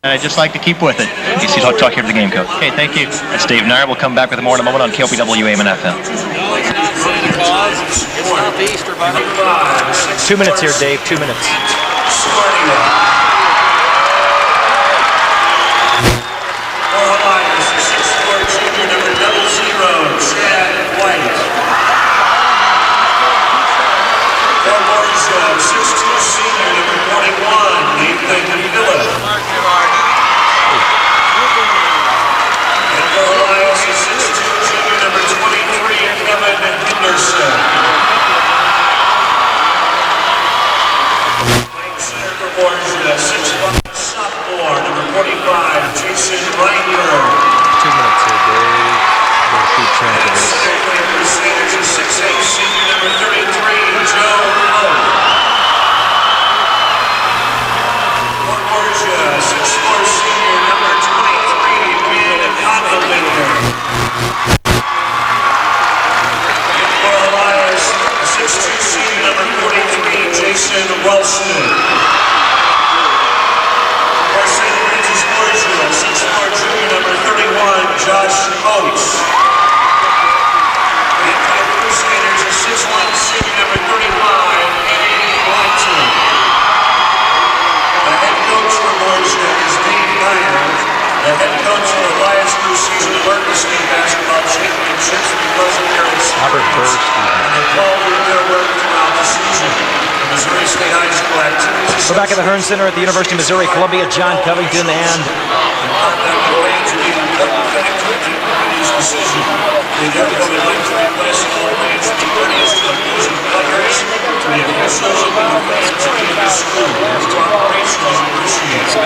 I just like to keep with it. DC Talk here for the game, Coach. Okay, thank you. That's Dave Nair. We'll come back with more in a moment on KOPW AM and FM. 2 minutes here, Dave. 2 minutes. Borgia, 6'2" senior, number 41, Nathan Helias. And for Helias, 6'2" junior, number 23, Kevin Henderson. Playing center for Borgia, 6'5" sophomore, number 45, Jason Reinberg. 2 minutes here, Dave. We'll keep track of this. Crusaders, 6'8" senior, number 33, Joe Oak. For Borgia, 6'4" senior, number 23, Ben Convolator. And for Helias, 6'2" senior, number 43, Jason Ralston. For St. Francis Borgia, 6'4" junior, number 31, Josh Oates. And for the Crusaders, 6'1" senior, number 35, Eddie Blanton. The head coach for Borgia is Dave Nair. The head coach for Helias Crusaders in the Berkeley State Basketball Championships because of their experience. And they called in their work throughout the season. The Missouri State High School activities. We're back at the Hearn Center at the University of Missouri, Columbia. John Covington and Decision. They therefore would like to request all fans to be courteous to opposing players, to the officials, and the fans of the school. Their cooperation is appreciated.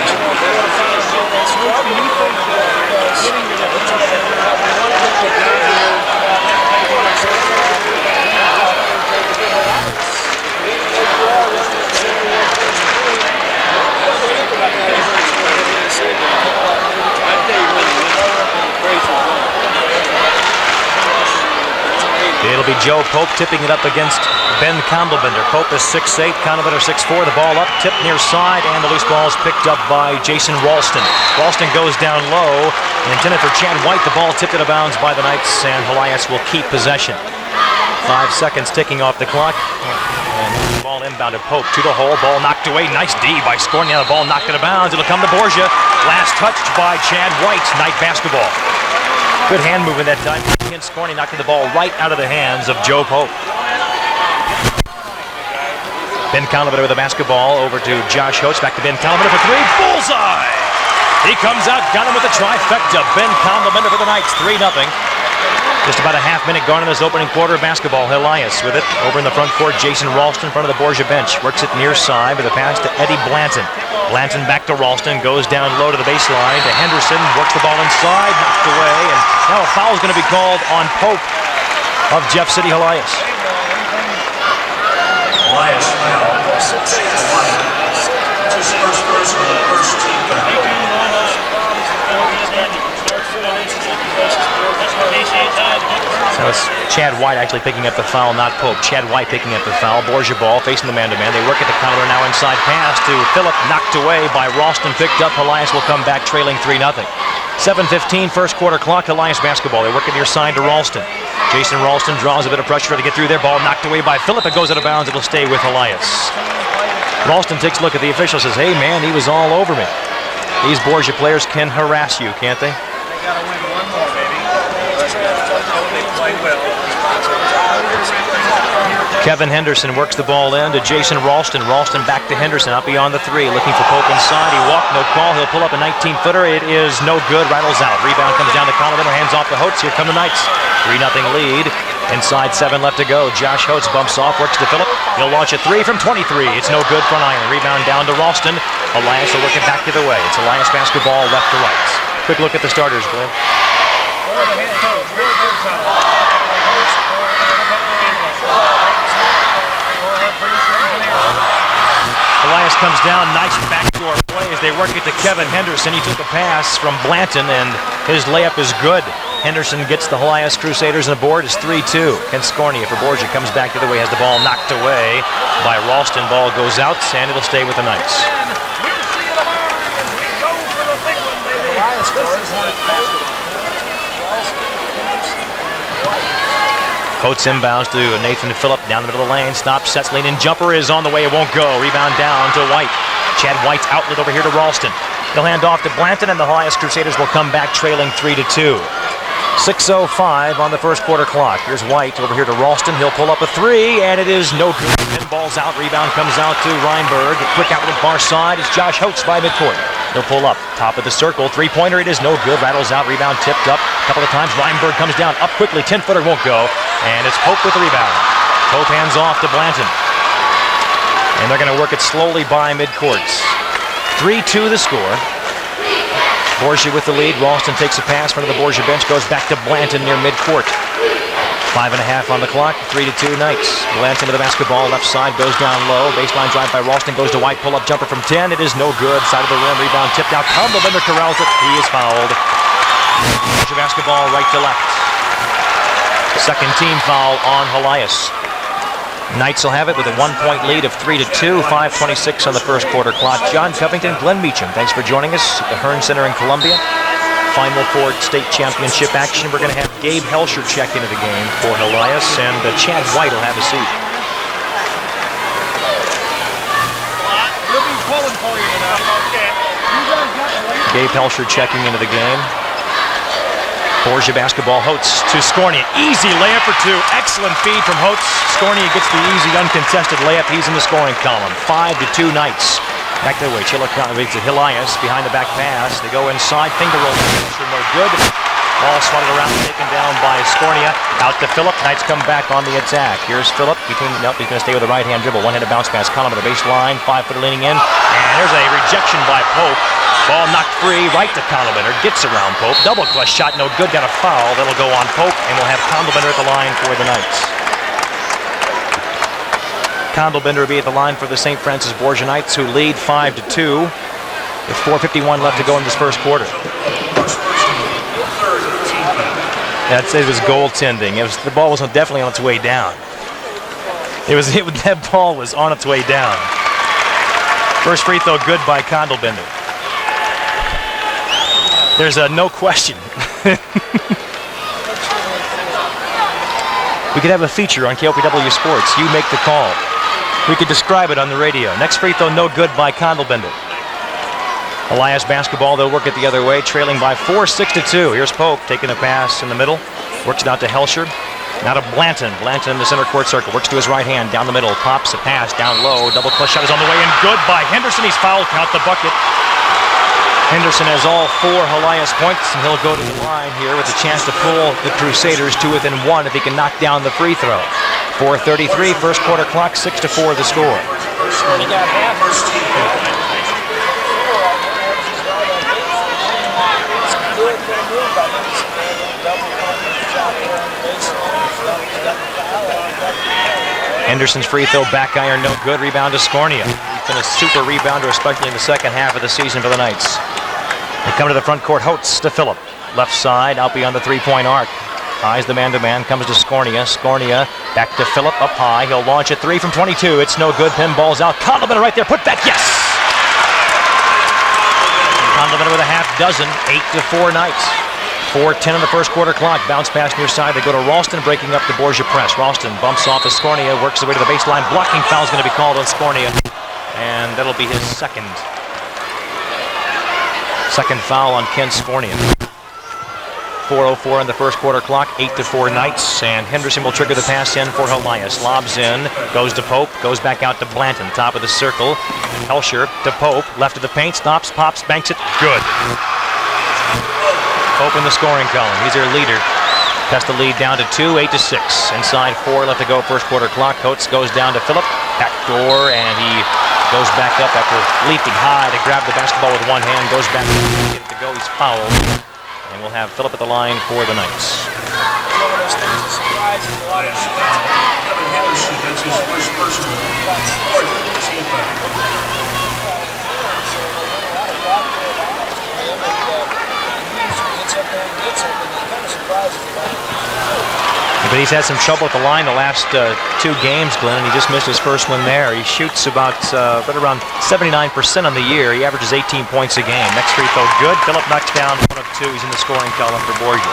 it'll be Joe Pope tipping it up against Ben Condelbender. Pope is 6'8", Condelbender 6'4". The ball up, tipped near side, and the loose ball is picked up by Jason Ralston. Ralston goes down low, intended for Chad White. The ball tipped out of bounds by the Knights, and Helias will keep possession. 5 seconds ticking off the clock. And the ball inbounded Pope to the hole. Ball knocked away. Nice D by Scornia. The ball knocked out of bounds. It'll come to Borgia. Last touched by Chad White. Knight basketball. Good hand movement that time. Scornia knocking the ball right out of the hands of Joe Pope. Ben Condelbender with the basketball over to Josh Holtz. Back to Ben Condelbender for three. Bullseye! He comes out, got him with a trifecta. Ben Condelbender for the Knights. 3-0. Just about a half minute gone in this opening quarter of basketball. Helias with it over in the front court. Jason Ralston in front of the Borgia bench. Works it near side with a pass to Eddie Blanton. Blanton back to Ralston. Goes down low to the baseline to Henderson. Works the ball inside. Knocked away. And now a foul is going to be called on Pope of Jeff City Helias. Helias foul. It's his first personal, first team foul. So it's Chad White actually picking up the foul, not Pope. Chad White picking up the foul. Borgia ball facing the man-to-man. They work at the counter now inside pass to Phillip. Knocked away by Ralston. Picked up. Helias will come back trailing 3-0. 7:15 first quarter clock. Helias basketball. They work it near side to Ralston. Jason Ralston draws a bit of pressure to get through there. Ball knocked away by Phillip. It goes out of bounds. It'll stay with Helias. Ralston takes a look at the official. Says, "Hey man, he was all over me." These Borgia players can harass you, can't they? They gotta win one more, baby. They play well. Kevin Henderson works the ball in to Jason Ralston. Ralston back to Henderson, out beyond the three, looking for Pope inside. He walked, no call. He'll pull up a 19-footer. It is no good. Rattles out. Rebound comes down to Condelbender. Hands off to Holtz. Here come the Knights. 3-0 lead. Inside 7 left to go. Josh Holtz bumps off, works to Phillip. He'll launch a 3 from 23. It's no good for an iron. Rebound down to Ralston. Helias will work it back the other way. It's Helias basketball left to right. Quick look at the starters, Glenn. Helias comes down, nice backdoor play as they work it to Kevin Henderson. He took a pass from Blanton, and his layup is good. Henderson gets the Helias Crusaders, and the board is 3-2. Ken Scornia for Borgia comes back the other way, has the ball knocked away by Ralston. Ball goes out, and it'll stay with the Knights. Coates inbounds to Nathan Phillip down the middle of the lane. Stops, sets, lean in. Jumper is on the way. It won't go. Rebound down to White. Chad White's outlet over here to Ralston. He'll hand off to Blanton, and the Helias Crusaders will come back trailing 3-2. 6:05 on the first quarter clock. Here's White over here to Ralston. He'll pull up a three, and it is no good. Pinball's out. Rebound comes out to Reinberg. Quick outlet far side. It's Josh Holtz by midcourt. He'll pull up. Top of the circle. Three-pointer. It is no good. Rattles out. Rebound tipped up a couple of times. Reinberg comes down. Up quickly. 10-footer won't go. And it's Pope with the rebound. Pope hands off to Blanton. And they're going to work it slowly by midcourts. 3-2 the score. Borgia with the lead. Ralston takes a pass in front of the Borgia bench. Goes back to Blanton near midcourt. 5.5 on the clock. 3-2 Knights. Blanton with the basketball. Left side goes down low. Baseline drive by Ralston. Goes to White. Pull-up jumper from 10. It is no good. Side of the rim. Rebound tipped out. Condolbender corrals it. He is fouled. Borgia basketball right to left. Second team foul on Helias. Knights will have it with a 1-point lead of 3-2. 5:26 on the first quarter clock. John Covington, Glenn Meacham, thanks for joining us at the Hearn Center in Columbia. Final Four state championship action. We're going to have Gabe Helsher check into the game for Helias, and Chad White will have a seat. We'll be pulling for you tonight. Okay. Gabe Helsher checking into the game. Borgia basketball. Holtz to Skornia. Easy layup for two. Excellent feed from Holtz. Skornia gets the easy, uncontested layup. He's in the scoring column. 5-2 Knights. Back the way. Helias behind the back pass. They go inside. Finger roll. No good. Ball swatted around, taken down by Skornia. Out to Phillip. Knights come back on the attack. Here's Phillip. He's going to stay with a right-hand dribble. One-handed bounce pass. Column to the baseline. 5-footer leaning in. And there's a rejection by Pope. Ball knocked free, right to Condolbender. Gets around Pope. Double clutch shot, no good. Got a foul. That'll go on Pope, and we'll have Condolbender at the line for the Knights. Condolbender will be at the line for the St. Francis Borgia Knights, who lead 5-2 with 4:51 left to go in this first quarter. I'd say it was goaltending. The ball was definitely on its way down. That ball was on its way down. First free throw good by Condolbender. There's no question. We could have a feature on KOPW Sports. You make the call. We could describe it on the radio. Next free throw, no good by Condolbender. Helias basketball, they'll work it the other way, trailing by 4, 6-2. Here's Pope taking a pass in the middle. Works it out to Helsher. Now to Blanton. Blanton in the center court circle. Works to his right hand, down the middle. Pops a pass, down low. Double clutch shot is on the way, and good by Henderson. He's fouled. Count the bucket. Henderson has all 4 Helias points, and he'll go to the line here with a chance to pull the Crusaders to within 1 if he can knock down the free throw. 4:33, first quarter clock, 6-4 the score. Henderson's free throw back iron, no good. Rebound to Skornia. He's been a super rebounder, especially in the second half of the season for the Knights. They come to the front court. Holtz to Phillip. Left side, out beyond the three-point arc. Eyes the man-to-man, comes to Skornia. Skornia back to Phillip, up high. He'll launch a 3 from 22. It's no good. Pinball's out. Condolbender right there. Put back. Yes! Condolbender with a half dozen. 8-4 Knights. 4:10 in the first quarter clock. Bounce pass near side. They go to Ralston, breaking up the Borgia press. Ralston bumps off of Skornia, works his way to the baseline. Blocking foul is going to be called on Skornia, and that'll be his second foul on Ken Skornia. 4:04 in the first quarter clock. 8-4 Knights, and Henderson will trigger the pass in for Helias. Lobs in, goes to Pope, goes back out to Blanton. Top of the circle. Helsher to Pope, left of the paint, stops, pops, banks it. Good. Pope in the scoring column. He's their leader. Cuts the lead down to 2, 8-6. Inside 4 left to go, first quarter clock. Coates goes down to Phillip. Back door, and he goes back up after leaping high to grab the basketball with one hand. Goes back to get it to go. He's fouled. And we'll have Phillip at the line for the Knights. That's his first personal fourth team foul. But he's had some trouble at the line the last 2 games, Glenn, and he just missed his first one there. He shoots about right around 79% on the year. He averages 18 points a game. Next free throw, good. Phillip knocks down 1 of 2. He's in the scoring column for Borgia.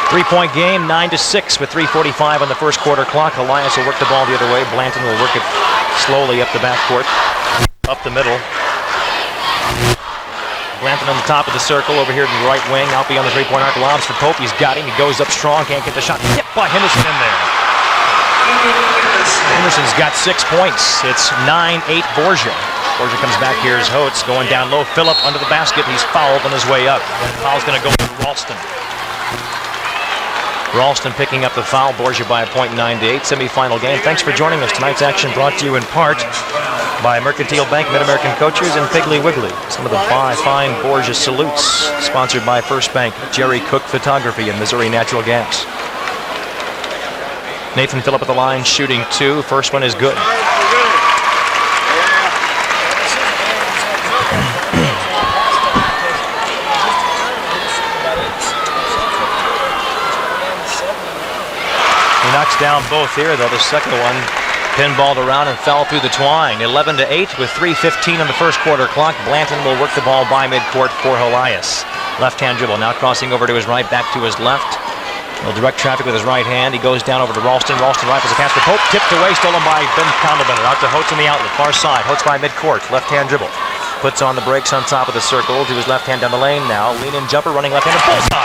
3-point game, 9-6 with 3:45 on the first quarter clock. Helias will work the ball the other way. Blanton will work it slowly up the backcourt, up the middle. Blanton on the top of the circle over here to the right wing. Out beyond the 3-point arc. Lobs for Pope. He's got him. He goes up strong. Can't get the shot. Tipped by Henderson in there. Henderson's got 6 points. It's 9-8 Borgia. Borgia comes back here as Holtz going down low. Phillip under the basket. He's fouled on his way up. Foul's going to go to Ralston. Ralston picking up the foul. Borgia by a point, 9-8. Semifinal game. Thanks for joining us. Tonight's action brought to you in part by Mercantile Bank, Mid-American Coaches, and Piggly Wiggly. Some of the fine Borgia salutes, sponsored by First Bank, Jerry Cook Photography, and Missouri Natural Gas. Nathan Phillip at the line, shooting 2. First one is good. He knocks down both here, though. The second one pinballed around and fell through the twine. 11-8 with 3:15 on the first quarter clock. Blanton will work the ball by midcourt for Helias. Left-hand dribble, now crossing over to his right, back to his left. He'll direct traffic with his right hand. He goes down over to Ralston. Ralston rifles a pass for Pope. Tipped away, stolen by Ben Condalbender. Out to Holtz on the outlet, far side. Holtz by midcourt, left-hand dribble. Puts on the brakes on top of the circle to his left hand down the lane now. Lean-in jumper, running left-handed, bullseye.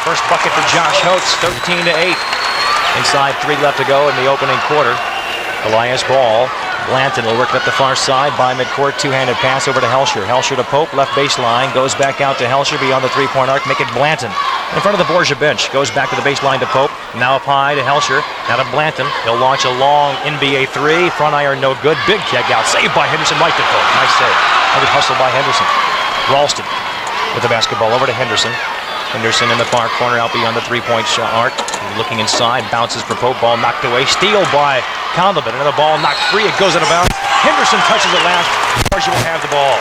First bucket for Josh Holtz, 13-8. Inside 3 left to go in the opening quarter. Helias ball. Blanton will work it up the far side by midcourt. 2-handed pass over to Helsher. Helsher to Pope, left baseline. Goes back out to Helsher beyond the 3-point arc. Make it Blanton. In front of the Borgia bench. Goes back to the baseline to Pope. Now up high to Helsher. Now to Blanton. He'll launch a long NBA 3. Front iron no good. Big kick out. Saved by Henderson. Right to Pope. Nice save. Another hustle by Henderson. Ralston with the basketball over to Henderson. Henderson in the far corner out beyond the 3-point arc. Looking inside, bounces for Pope, ball knocked away. Steal by Condalbender, another ball knocked free. It goes out of bounds. Henderson touches it last. Borgia will have the ball.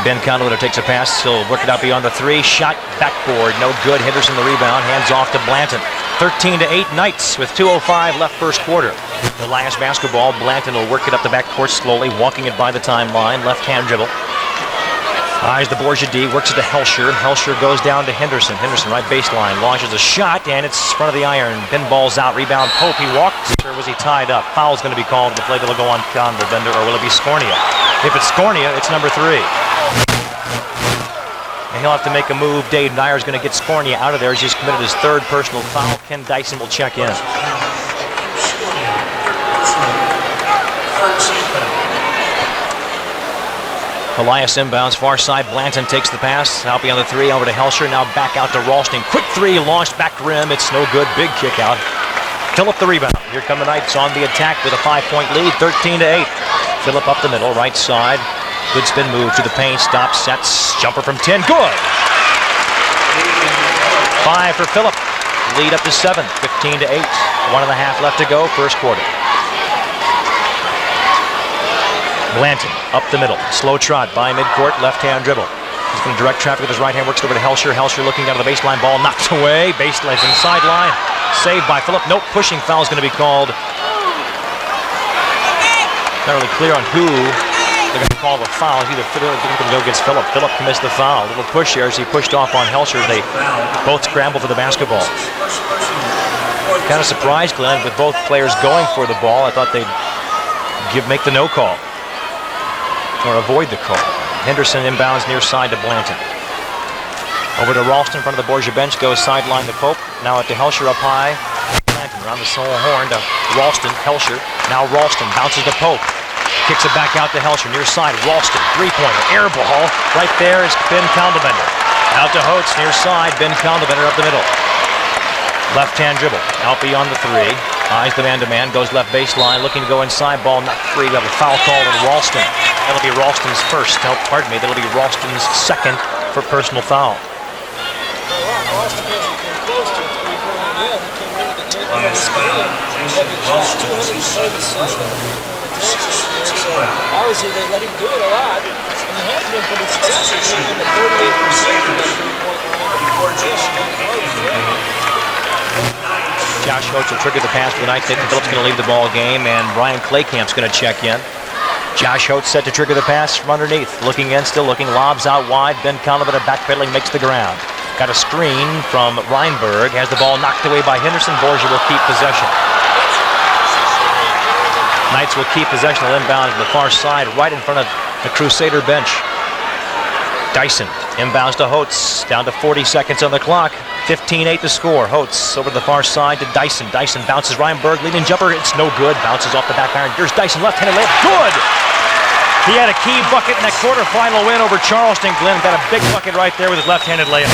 Ben Condalbender takes a pass. He'll work it out beyond the 3. Shot backboard, no good. Henderson the rebound. Hands off to Blanton. 13-8 Knights with 2:05 left first quarter. The last basketball. Blanton will work it up the backcourt slowly, walking it by the timeline. Left-hand dribble. Eyes the Borgia D, works it to Helsher. Helsher goes down to Henderson. Henderson right baseline, launches a shot, and it's front of the iron. Pinball's out, rebound Pope. He walked, or was he tied up? Foul's going to be called. The play that'll go on Condalbender, or will it be Scornia? If it's Scornia, it's number 3. And he'll have to make a move. Dave Nyer's going to get Scornia out of there. He's just committed his 3rd personal foul. Ken Dyson will check in. Helias inbounds, far side. Blanton takes the pass. Out beyond the 3, over to Helsher. Now back out to Ralston. Quick 3, launched back rim. It's no good. Big kick out. Phillip the rebound. Here come the Knights on the attack with a 5-point lead, 13-8. Phillip up the middle, right side. Good spin move to the paint. Stop, sets. Jumper from 10. Good. 5 for Phillip. Lead up to 7. 15-8. 1.5 left to go. First quarter. Blanton up the middle. Slow trot by midcourt. Left-hand dribble. He's going to direct traffic with his right hand. Works over to Helsher. Helsher looking down to the baseline. Ball knocked away. Baseline from sideline. Saved by Phillip. Nope. Pushing foul is going to be called. Not really clear on who they're going to call the foul. Either going to go against Phillip. Phillip commits the foul. A little push here as he pushed off on Helsher. They both scramble for the basketball. Kind of surprised, Glenn, with both players going for the ball. I thought they'd make the no call or avoid the call. Henderson inbounds near side to Blanton. Over to Ralston in front of the Borgia bench. Goes sideline to Pope. Now to Helsher up high. Blanton around the sole horn to Ralston. Helsher. Now Ralston bounces to Pope. Kicks it back out to Helsher, near side. Ralston, 3-pointer, air ball. Right there is Ben Condalbender. Out to Holtz, near side. Ben Condalbender up the middle. Left-hand dribble, out beyond the 3. Eyes the man-to-man, goes left baseline, looking to go inside. Ball not free. We have a foul call on Ralston. That'll be Ralston's first. Oh, pardon me, that'll be Ralston's second for personal foul. on his foul. Jason Ralston was his second personal. Obviously, they let him do it a lot, and he has been pretty successful in the 38% Josh Holtz will trigger the pass for the night. Nathan Phillips going to leave the ball game, and Brian Claycamp's going to check in. Josh Holtz set to trigger the pass from underneath. Looking in, still looking, lobs out wide. Ben Conover backpedaling, makes the ground. Got a screen from Reinberg. Has the ball knocked away by Henderson. Borgia will keep possession. Knights will keep possession of inbound to the far side, right in front of the Crusader bench. Dyson inbounds to Holtz, down to 40 seconds on the clock. 15-8 to score. Holtz over to the far side to Dyson. Dyson bounces Reinberg, leading jumper. It's no good. Bounces off the back iron. Here's Dyson, left-handed layup. Good! He had a key bucket in that quarterfinal win over Charleston. Glenn got a big bucket right there with his left-handed layup.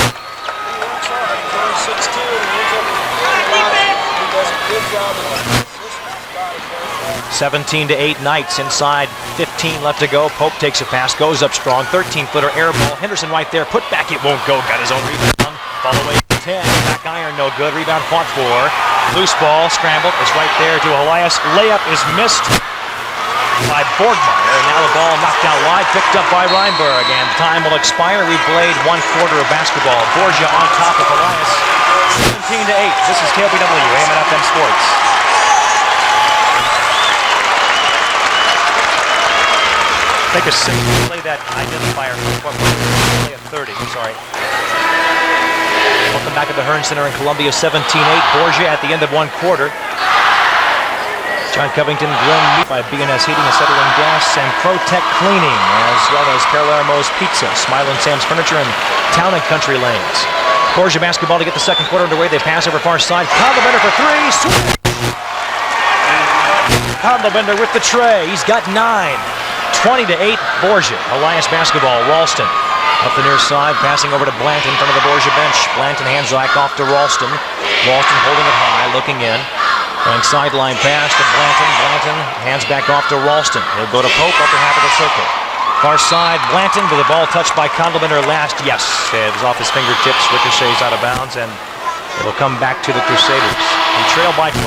17-8 Knights inside. 15 left to go. Pope takes a pass, goes up strong. 13-footer air ball. Henderson right there. Put back, it won't go. Got his own rebound. Ball away to 10. Back iron, no good. Rebound fought for. Loose ball, scrambled. It's right there to Helias. Layup is missed by Borgmeyer. And now the ball knocked out wide, picked up by Reinberg. And time will expire. We've played 1 quarter of basketball. Borgia on top of Helias. 17-8. This is KOPW, AM and FM Sports. Take a second to play that identifier. Play at 30, sorry. Welcome back at the Hearn Center in Columbia, 17-8. Borgia at the end of 1 quarter. John Covington, Glenn by B&S Heating and Settling Gas and Protect Cleaning, as well as Palermo's Pizza, Smile and Sam's Furniture, and Town and Country Lanes. Borgia basketball to get the second quarter underway. They pass over far side. Condlebender for 3. Condlebender with the tray. He's got 9. 20-8, Borgia. Helias basketball. Ralston up the near side, passing over to Blanton in front of the Borgia bench. Blanton hands back off to Ralston. Ralston holding it high, looking in. Going sideline pass to Blanton. Blanton hands back off to Ralston. He'll go to Pope, upper half of the circle. Far side, Blanton with the ball touched by Condlebender last. Yes, it was off his fingertips. Ricochets out of bounds, and it'll come back to the Crusaders. They trail by 12.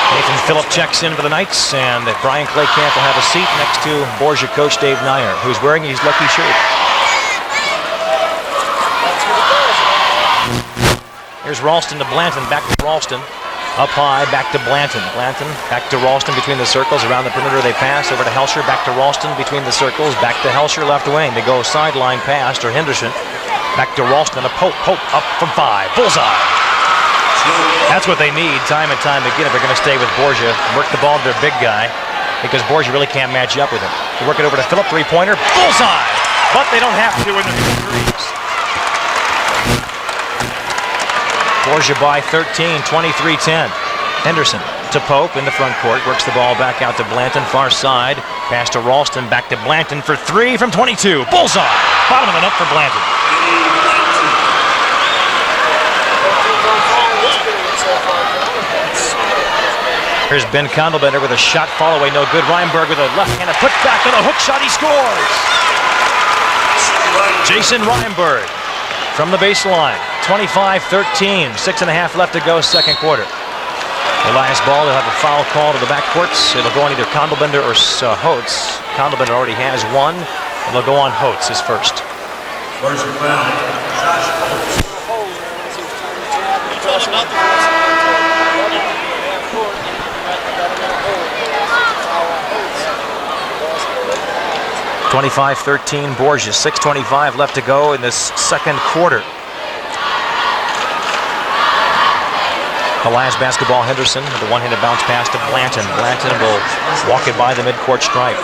Nathan Phillips checks in for the Knights, and Brian Claycamp will have a seat next to Borgia coach Dave Nyer, who's wearing his lucky shirt. Here's Ralston to Blanton, back to Ralston. Up high, back to Blanton. Blanton, back to Ralston between the circles. Around the perimeter they pass, over to Helsher, back to Ralston between the circles. Back to Helsher, left wing. They go sideline pass to Henderson. Back to Ralston, a Pope. Pope up from 5. Bullseye. That's what they need time and time again if they're going to stay with Borgia. Work the ball to their big guy, because Borgia really can't match up with him. They work it over to Phillip, 3-pointer. Bullseye! But they don't have to in the threes. Borgia by 13, 23-10. Henderson to Pope in the front court. Works the ball back out to Blanton, far side. Pass to Ralston, back to Blanton for 3 from 22. Bullseye! Bottom of the net for Blanton. Here's Ben Condlebender with a shot, fall away, no good. Reinberg with a left-handed put back on a hook shot, he scores! Jason Reinberg from the baseline, 25-13, 6.5 left to go, second quarter. The last ball, they'll have a foul call to the backcourts. It'll go on either Condlebender or Holtz. Condlebender already has 1. It'll go on Holtz, his first. Where's your foul? Josh Holtz. 25-13 Borgia, 6:25 left to go in this second quarter. Helias basketball, Henderson with a one-handed bounce pass to Blanton. Blanton will walk it by the midcourt stripe.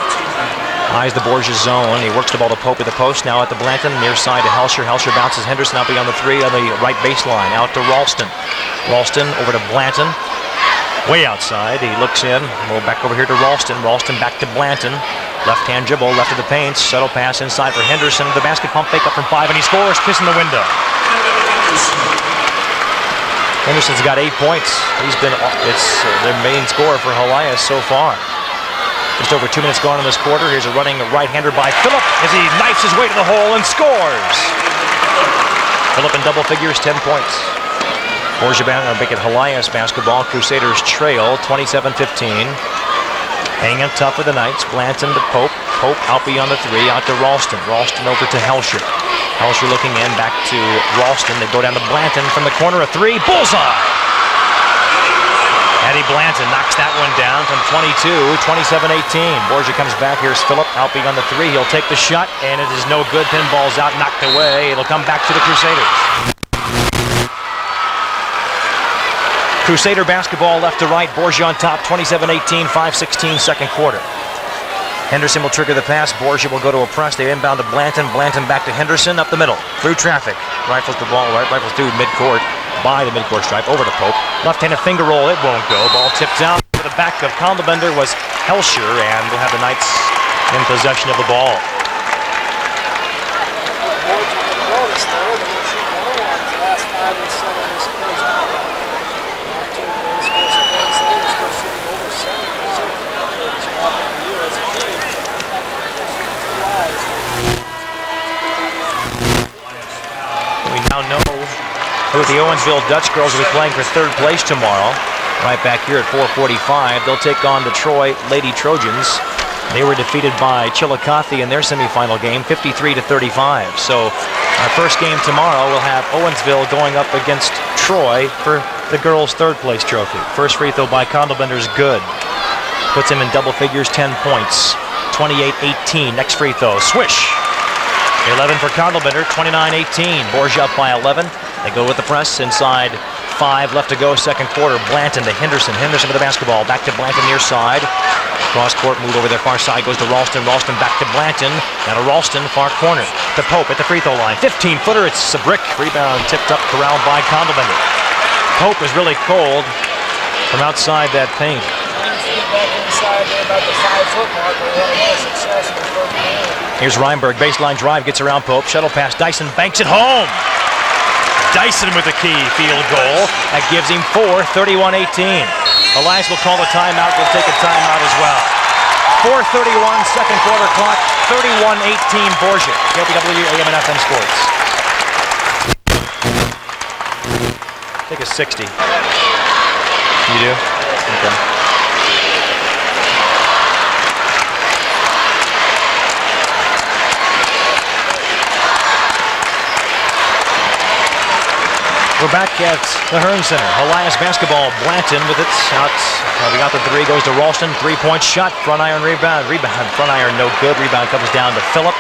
Eyes the Borgia zone. He works the ball to Pope at the post. Now at the Blanton, near side to Helsher. Helsher bounces Henderson out beyond the 3 on the right baseline. Out to Ralston. Ralston over to Blanton. Way outside. He looks in. We'll back over here to Ralston. Ralston back to Blanton. Left-hand dribble, left of the paint. Shuttle pass inside for Henderson. The basket pump fake up from 5, and he scores. Kiss in the window. Henderson's got 8 points. He's been their main scorer for Helias so far. Just over 2 minutes gone in this quarter. Here's a running right-hander by Phillip as he knifes his way to the hole and scores. Phillip in double figures, 10 points. Borgia make it Helias basketball. Crusaders trail 27-15. Hanging tough with the Knights. Blanton to Pope. Pope out beyond the three. Out to Ralston. Ralston over to Helsher. Helsher looking in. Back to Ralston. They go down to Blanton from the corner. A three. Bullseye! Eddie Blanton knocks that one down from 22, 27-18. Borgia comes back. Here's Phillip out beyond the three. He'll take the shot, and it is no good. Pinball's out, knocked away. It'll come back to the Crusaders. Crusader basketball left to right. Borgia on top, 27-18, 5:16 second quarter. Henderson will trigger the pass. Borgia will go to a press. They inbound to Blanton. Blanton back to Henderson up the middle. Through traffic. Rifles the ball right. Rifles through midcourt. By the midcourt stripe. Over to Pope. Left-handed finger roll. It won't go. Ball tipped down. To the back of Condlebender was Helsher. And we'll have the Knights in possession of the ball. We now know who the Owensville Dutch girls will be playing for third place tomorrow. Right back here at 4:45. They'll take on the Troy Lady Trojans. They were defeated by Chillicothe in their semifinal game, 53-35. So our first game tomorrow will have Owensville going up against Troy for the girls' third place trophy. First free throw by Condlebender is good. Puts him in double figures, 10 points. 28-18. Next free throw, swish. 11 for Condlebender, 29-18. Borgia up by 11. They go with the press inside. 5 left to go, second quarter. Blanton to Henderson. Henderson with the basketball. Back to Blanton near side. Cross court move over their far side. Goes to Ralston. Ralston back to Blanton. Now to Ralston, far corner. To Pope at the free throw line. 15-footer. It's a brick. Rebound tipped up, corralled by Condlebender. Pope is really cold from outside that paint. Here's Reinberg, baseline drive, gets around Pope, shuttle pass, Dyson banks it home. Dyson with the key field goal. That gives him 4, 31-18. Elias will call the timeout, will take a timeout as well. 4:31, second quarter clock, 31-18 Borgia. KPW AM and FM Sports. I think it's 60. You do? Okay. We're back at the Hearn Center. Helias basketball. Blanton with it. Out. We got the three. Goes to Ralston. 3-point shot. Front iron rebound. Front iron no good. Rebound comes down to Phillip.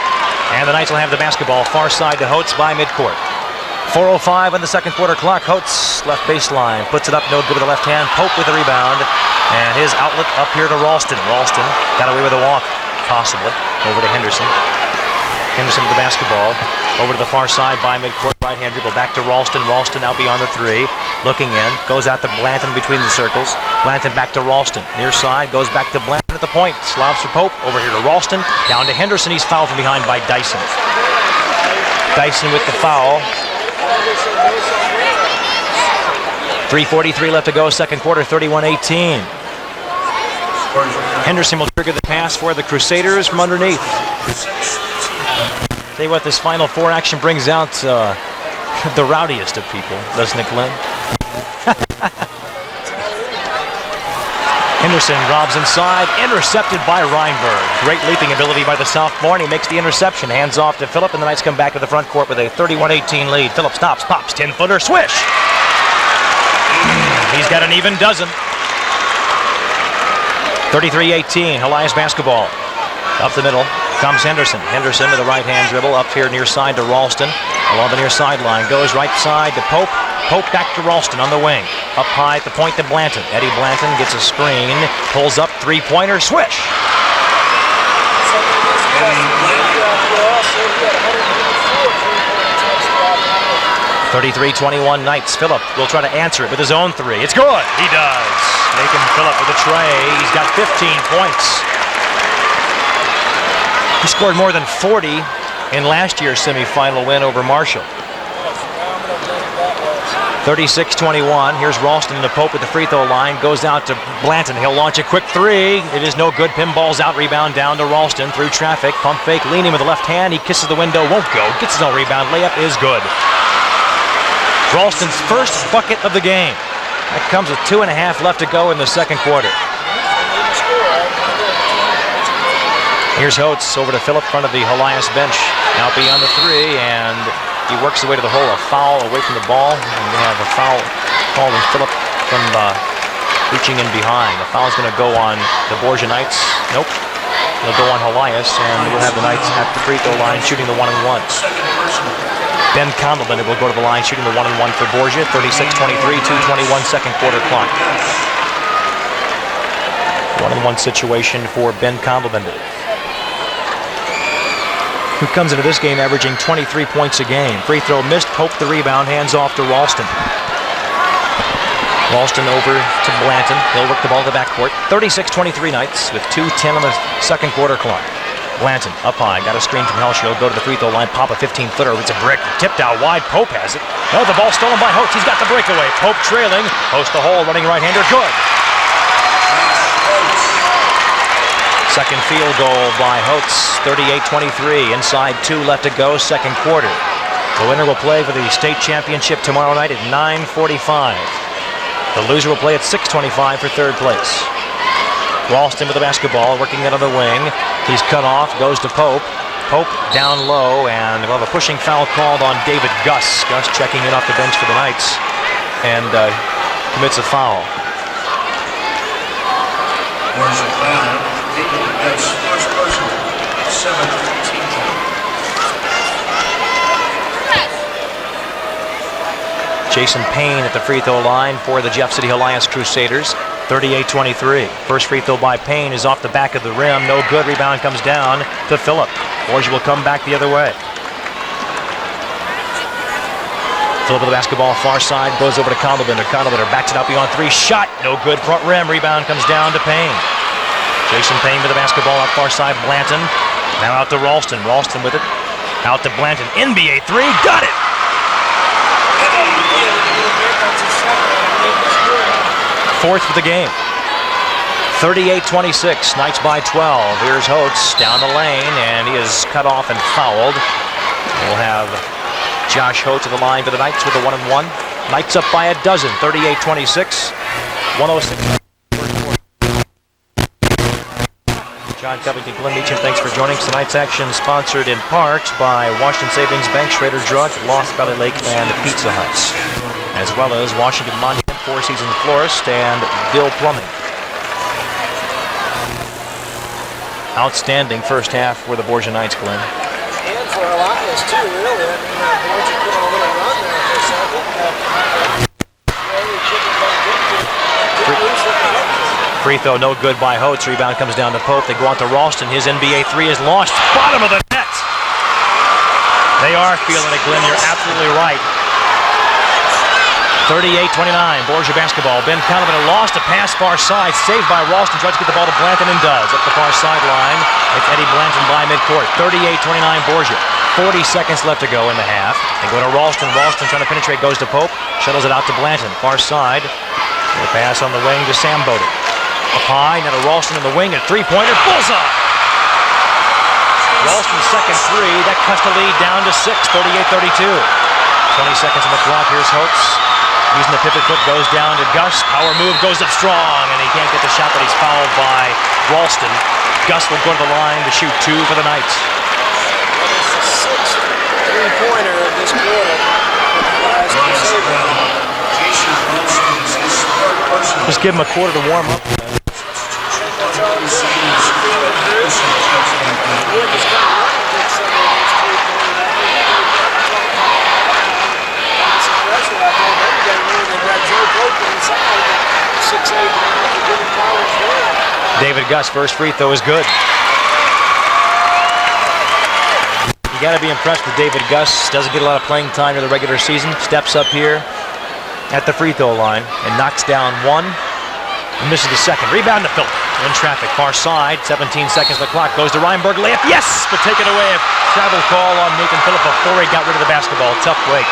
And the Knights will have the basketball. Far side to Holtz by midcourt. 4:05 on the second quarter clock. Holtz left baseline. Puts it up. No good with the left hand. Pope with the rebound. And his outlet up here to Ralston. Ralston got away with a walk. Possibly. Over to Henderson. Henderson with the basketball. Over to the far side by midcourt. Right hand dribble back to Ralston. Ralston out beyond the three. Looking in. Goes out to Blanton between the circles. Blanton back to Ralston. Near side. Goes back to Blanton at the point. Slobs for Pope. Over here to Ralston. Down to Henderson. He's fouled from behind by Dyson. Dyson with the foul. 3:43 left to go. Second quarter. 31-18. Henderson will trigger the pass for the Crusaders from underneath. Tell you what, this Final Four action brings out the rowdiest of people, doesn't it, Glenn? Henderson robs inside, intercepted by Reinberg. Great leaping ability by the sophomore, and he makes the interception. Hands off to Phillip, and the Knights come back to the front court with a 31-18 lead. Phillip stops, pops, 10-footer, swish! He's got an even dozen. 33-18, Helias basketball. Up the middle comes Henderson. Henderson with a right-hand dribble up here near side to Ralston. Along the near sideline. Goes right side to Pope. Pope back to Ralston on the wing. Up high at the point to Blanton. Eddie Blanton gets a screen. Pulls up, three-pointer, swish! 33-21 Knights. Phillip will try to answer it with his own three. It's good. He does. Making Phillip with a tray. He's got 15 points. He scored more than 40 in last year's semifinal win over Marshall. 36-21. Here's Ralston to Pope with the free throw line. Goes out to Blanton. He'll launch a quick three. It is no good. Pinball's out. Rebound down to Ralston through traffic. Pump fake. Leaning with the left hand. He kisses the window. Won't go. Gets his own rebound. Layup is good. Ralston's first bucket of the game. That comes with 2.5 left to go in the second quarter. Here's Holtz over to Phillip, front of the Helias bench. Now beyond the three, and he works his way to the hole. A foul away from the ball, and we have a foul called on Phillip from reaching in behind. The foul's going to go on the Borgia Knights. Nope. It'll go on Helias, and we'll have the Knights at the free throw line shooting the 1-and-1. Ben Condelman will go to the line shooting the 1-and-1 for Borgia. 36-23, 2:21 second quarter clock. 1-and-1 situation for Ben Condelman, who comes into this game averaging 23 points a game. Free throw missed, Pope the rebound, hands off to Ralston. Ralston over to Blanton. He'll work the ball to the backcourt. 36-23 Knights with 2:10 on the second quarter clock. Blanton up high, got a screen from Helshill, go to the free throw line, pop a 15-footer. It's a brick, tipped out wide, Pope has it. No, the ball stolen by Holtz, he's got the breakaway. Pope trailing, post the hole, running right-hander, good. Second field goal by Holtz, 38-23, inside 2 left to go, second quarter. The winner will play for the state championship tomorrow night at 9:45. The loser will play at 6:25 for third place. Ralston with the basketball, working it on the wing. He's cut off, goes to Pope. Pope down low, and we'll have a pushing foul called on David Gus. Gus checking in off the bench for the Knights, and commits a foul. There's a foul. That's first person, 7-15. Jason Payne at the free throw line for the Jeff City Helias Crusaders. 38-23. First free throw by Payne is off the back of the rim. No good. Rebound comes down to Phillip. Borgia will come back the other way. Phillip with the basketball, far side, goes over to Condelbinder. Condelbinder backs it out beyond three. Shot, no good. Front rim. Rebound comes down to Payne. Jason Payne with the basketball out far side. Blanton. Now out to Ralston. Ralston with it. Out to Blanton. NBA three. Got it. Fourth for the game. 38-26. Knights by 12. Here's Holtz down the lane, and he is cut off and fouled. We'll have Josh Holtz at the line for the Knights with a 1-and-1. Knights up by a dozen. 38-26. 106. John Covington, Glenn Meacham, thanks for joining us. Tonight's action sponsored in part by Washington Savings Bank, Schrader Drug, Lost Valley Lake, and Pizza Huts, as well as Washington Monument, Four Seasons Florist, and Bill Plumbing. Outstanding first half for the Borgia Knights, Glenn. And for Helias too, really. I mean, Borgia put on a little run there for a second. Free throw, no good by Holtz. Rebound comes down to Pope. They go out to Ralston. His NBA three is launched. Bottom of the net. They are feeling it, Glenn. You're absolutely right. 38-29, Borgia basketball. Ben Condelman lost a pass far side, saved by Ralston, tries to get the ball to Blanton and does. Up the far sideline, it's Eddie Blanton by midcourt. 38-29 Borgia. 40 seconds left to go in the half. They go to Ralston. Ralston trying to penetrate, goes to Pope. Shuttles it out to Blanton, far side. The pass on the wing to Sam Bowden. Up high, now to Ralston in the wing, and three-pointer, bullseye! Ralston's second three, that cuts the lead down to 6, 38-32. 20 seconds on the clock, here's Holtz. Using the pivot foot, goes down to Gus. Power move, goes up strong, and he can't get the shot, but he's fouled by Ralston. Gus will go to the line to shoot 2 for the Knights. That's the 6th three-pointer of this quarter. Just give him a quarter to warm up. David Gus, first free throw is good. You got to be impressed with David Gus. Doesn't get a lot of playing time in the regular season. Steps up here at the free throw line and knocks down one and misses the second. Rebound to Phillip. In traffic, far side, 17 seconds on the clock. Goes to Reinberg, layup, yes! But taken away, a travel call on Nathan Phillip before he got rid of the basketball. Tough break.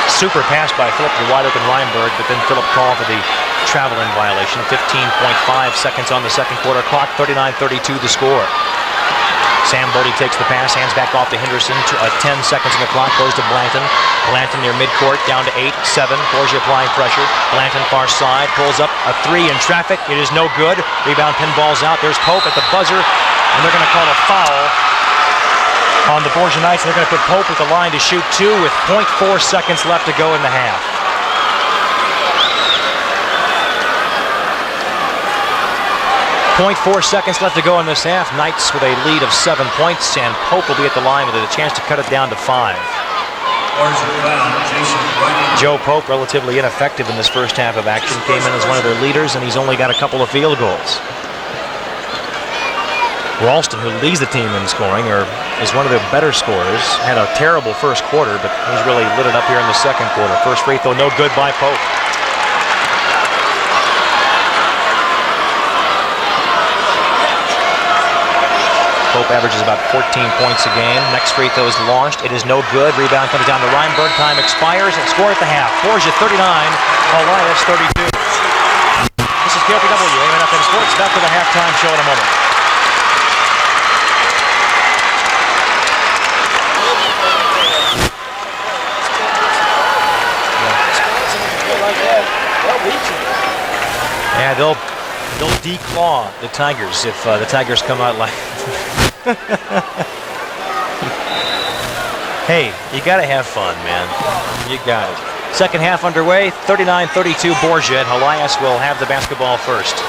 Super pass by Phillip to wide open Reinberg, but then Phillip called for the traveling violation. 15.5 seconds on the second quarter clock, 39-32 the score. Sam Bodie takes the pass, hands back off to Henderson. 10 seconds on the clock, goes to Blanton. Blanton near midcourt, down to 8, 7. Borgia applying pressure. Blanton far side, pulls up a 3 in traffic. It is no good. Rebound pinballs out. There's Pope at the buzzer, and they're going to call a foul on the Borgia Knights. They're going to put Pope at the line to shoot 2 with 0.4 seconds left to go in the half. 0.4 seconds left to go in this half. Knights with a lead of 7 points, and Pope will be at the line with a chance to cut it down to 5. Joe Pope, relatively ineffective in this first half of action, came in as one of their leaders, and he's only got a couple of field goals. Ralston, who leads the team in scoring, or is one of their better scorers, had a terrible first quarter, but he's really lit it up here in the second quarter. First free throw, no good by Pope. Pope averages about 14 points a game. Next free throw is launched. It is no good. Rebound comes down to Reinberg. Time expires and score at the half. Borgia 39, Helias 32. This is KOPW, AMNFM Sports. Back to the halftime show in a moment. Yeah, they'll declaw the Tigers if the Tigers come out like. Hey, you gotta have fun, man. You got it. Second half underway, 39-32 Borgia, and Helias will have the basketball first.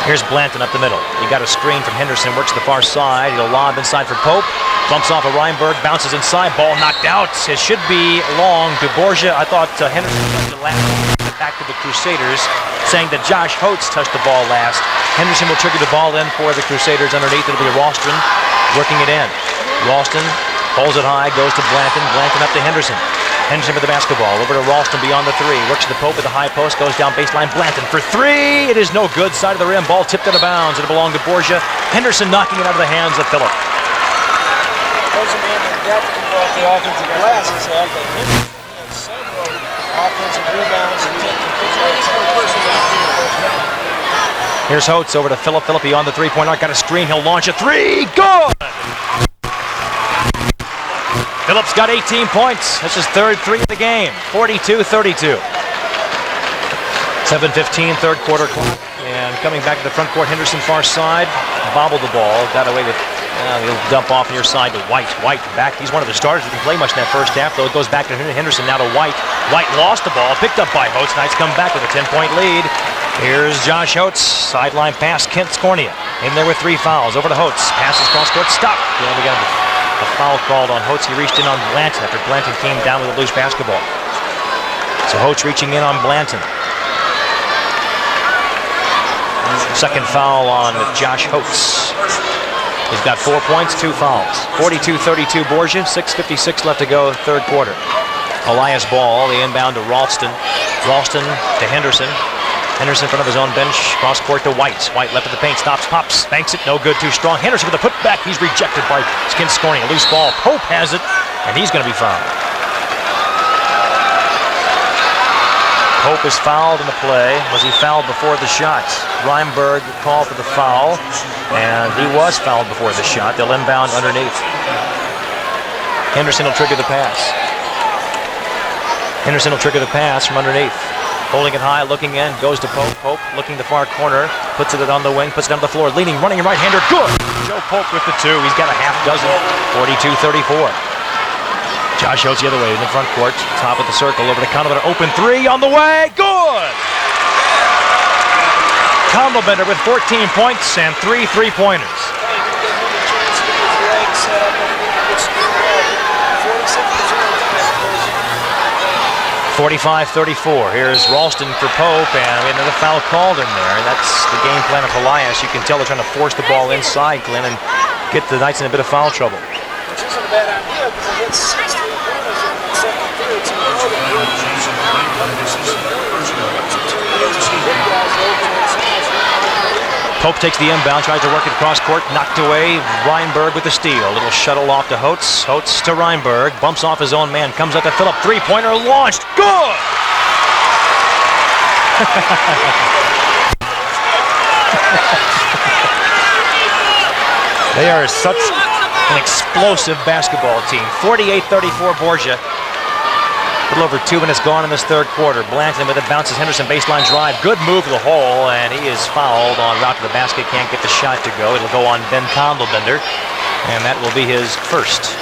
Here's Blanton up the middle. He got a screen from Henderson, works the far side. He'll lob inside for Pope. Bumps off of Reinberg, bounces inside, ball knocked out. It should be long to Borgia. I thought Henderson touched it last. Back to the Crusaders, saying that Josh Holtz touched the ball last. Henderson will trigger the ball in for the Crusaders underneath. It'll be Ralston working it in. Ralston holds it high, goes to Blanton. Blanton up to Henderson. Henderson with the basketball. Over to Ralston beyond the 3. Works to the Pope at the high post. Goes down baseline. Blanton for 3. It is no good. Side of the rim. Ball tipped out of bounds. It belonged to Borgia. Henderson knocking it out of the hands of Phillip. There's a man that got to keep off the offensive glass. Several offensive rebounds and here's Holtz over to Phillip. Phillip beyond the 3-point arc. Got a screen. He'll launch a 3. Good! Phillip's got 18 points. That's his third 3 of the game. 42-32. 7:15, third quarter clock. And coming back to the front court, Henderson far side. Bobbled the ball. Got away with... he'll dump off near side to White. White back. He's one of the starters who didn't play much in that first half, though it goes back to Henderson, now to White. White lost the ball, picked up by Holtz. Knights come back with a 10-point lead. Here's Josh Holtz. Sideline pass, Kent Scornia. In there with 3 fouls. Over to Holtz. Passes cross court, stop. And we got a foul called on Holtz. He reached in on Blanton after Blanton came down with a loose basketball. So Holtz reaching in on Blanton. Second foul on Josh Holtz. He's got 4 points, 2 fouls. 42-32 Borgia, 6:56 left to go, third quarter. Helias ball, the inbound to Ralston. Ralston to Henderson. Henderson in front of his own bench, cross court to White. White left of the paint, stops, pops, banks it, no good, too strong. Henderson with a putback, he's rejected by Skin Scorning. A loose ball, Pope has it, and he's going to be fouled. Pope is fouled in the play. Was he fouled before the shot? Reinberg called for the foul, and he was fouled before the shot. They'll inbound underneath. Henderson will trigger the pass. Henderson will trigger the pass from underneath. Holding it high, looking in, goes to Pope. Pope looking the far corner, puts it on the wing, puts it on the floor, leaning, running right-hander, good! Joe Pope with the 2. He's got a half dozen. 42-34. Josh Holtz the other way in the front court, top of the circle, over to Condolbender, open 3 on the way, good! Condolbender with 14 points and 3 3-pointers. 45-34. Here's Ralston for Pope, and another foul called in there. That's the game plan of Helias. You can tell they're trying to force the ball inside, Glenn, and get the Knights in a bit of foul trouble. Which isn't a bad idea because they hit 6 3-pointers in the second period. So Pope takes the inbound, tries to work it across court, knocked away. Reinberg with the steal. A little shuttle off to Holtz. Holtz to Reinberg, bumps off his own man, comes up to Phillip. 3-pointer launched. Good! They are such an explosive basketball team. 48-34 Borgia. A little over 2 minutes gone in this third quarter. Blanton with it, bounces Henderson, baseline drive. Good move to the hole, and he is fouled en route to the basket. Can't get the shot to go. It'll go on Ben Kondelbender, and that will be his first.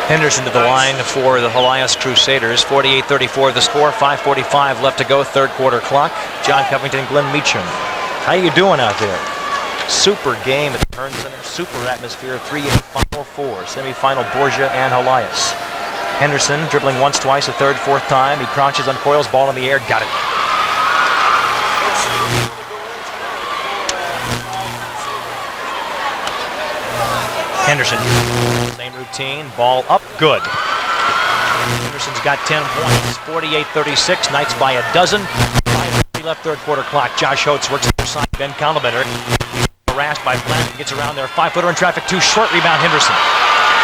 Henderson to the line for the Helias Crusaders. 48-34 the score, 5:45 left to go, third quarter clock. John Covington, Glenn Meacham. How you doing out there? Super game at the Hearn Center, super atmosphere, 3-8 Final Four, semifinal Borgia and Helias. Henderson dribbling once, twice, a third, fourth time. He crouches, uncoils, ball in the air, got it. Henderson, same routine, ball up, good. Henderson's got 10 points, 48-36, Knights by a dozen. 5:30 left, third quarter clock. Josh Oates works the other side, Ben Kondelbender. Harassed by Blanton, gets around there, 5-footer in traffic, too short, rebound Henderson.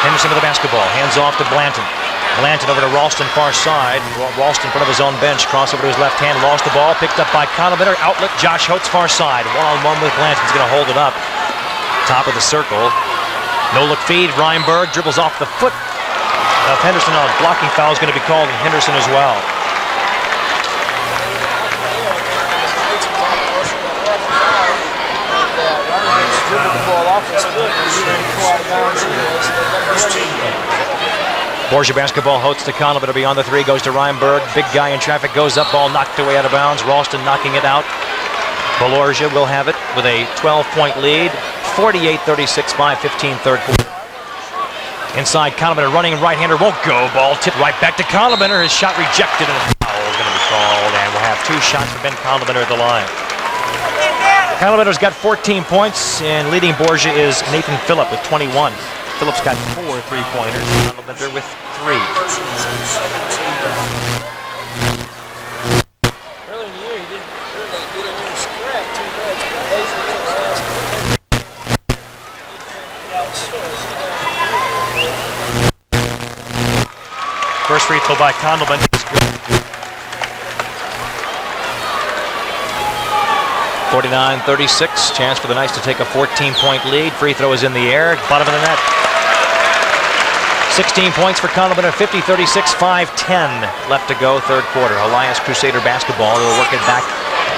Henderson with the basketball, hands off to Blanton. Blanton over to Ralston, far side. Ralston in front of his own bench, crossover to his left hand, lost the ball, picked up by Kondelbender, outlet, Josh Oates, far side. One-on-one with Blanton, he's going to hold it up. Top of the circle. No-look feed, Reinberg dribbles off the foot of Henderson. On blocking foul is going to be called on Henderson as well. Borgia basketball, Holtz to Kondelbender beyond the three, goes to Reinberg. Big guy in traffic, goes up, ball knocked away out of bounds. Ralston knocking it out. Borgia will have it with a 12-point lead. 48-36, 5:15 third quarter. Inside, Kondelbender running, right-hander won't go. Ball tipped right back to Kondelbender. His shot rejected, and a foul is going to be called. And we'll have 2 shots for Ben Kondelbender at the line. Kondelbender's got 14 points, and leading Borgia is Nathan Phillip with 21. Phillip's got 4 3-pointers. Kondelbender with 3. Early in the year, he didn't really get any scrap too much, but basically the last First free throw by Kondelbender is good. 49-36, chance for the Knights to take a 14-point lead. Free throw is in the air, bottom of the net. 16 points for Kondelbender, 50-36, 5:10 left to go, third quarter. Helias Crusader basketball, they'll work it back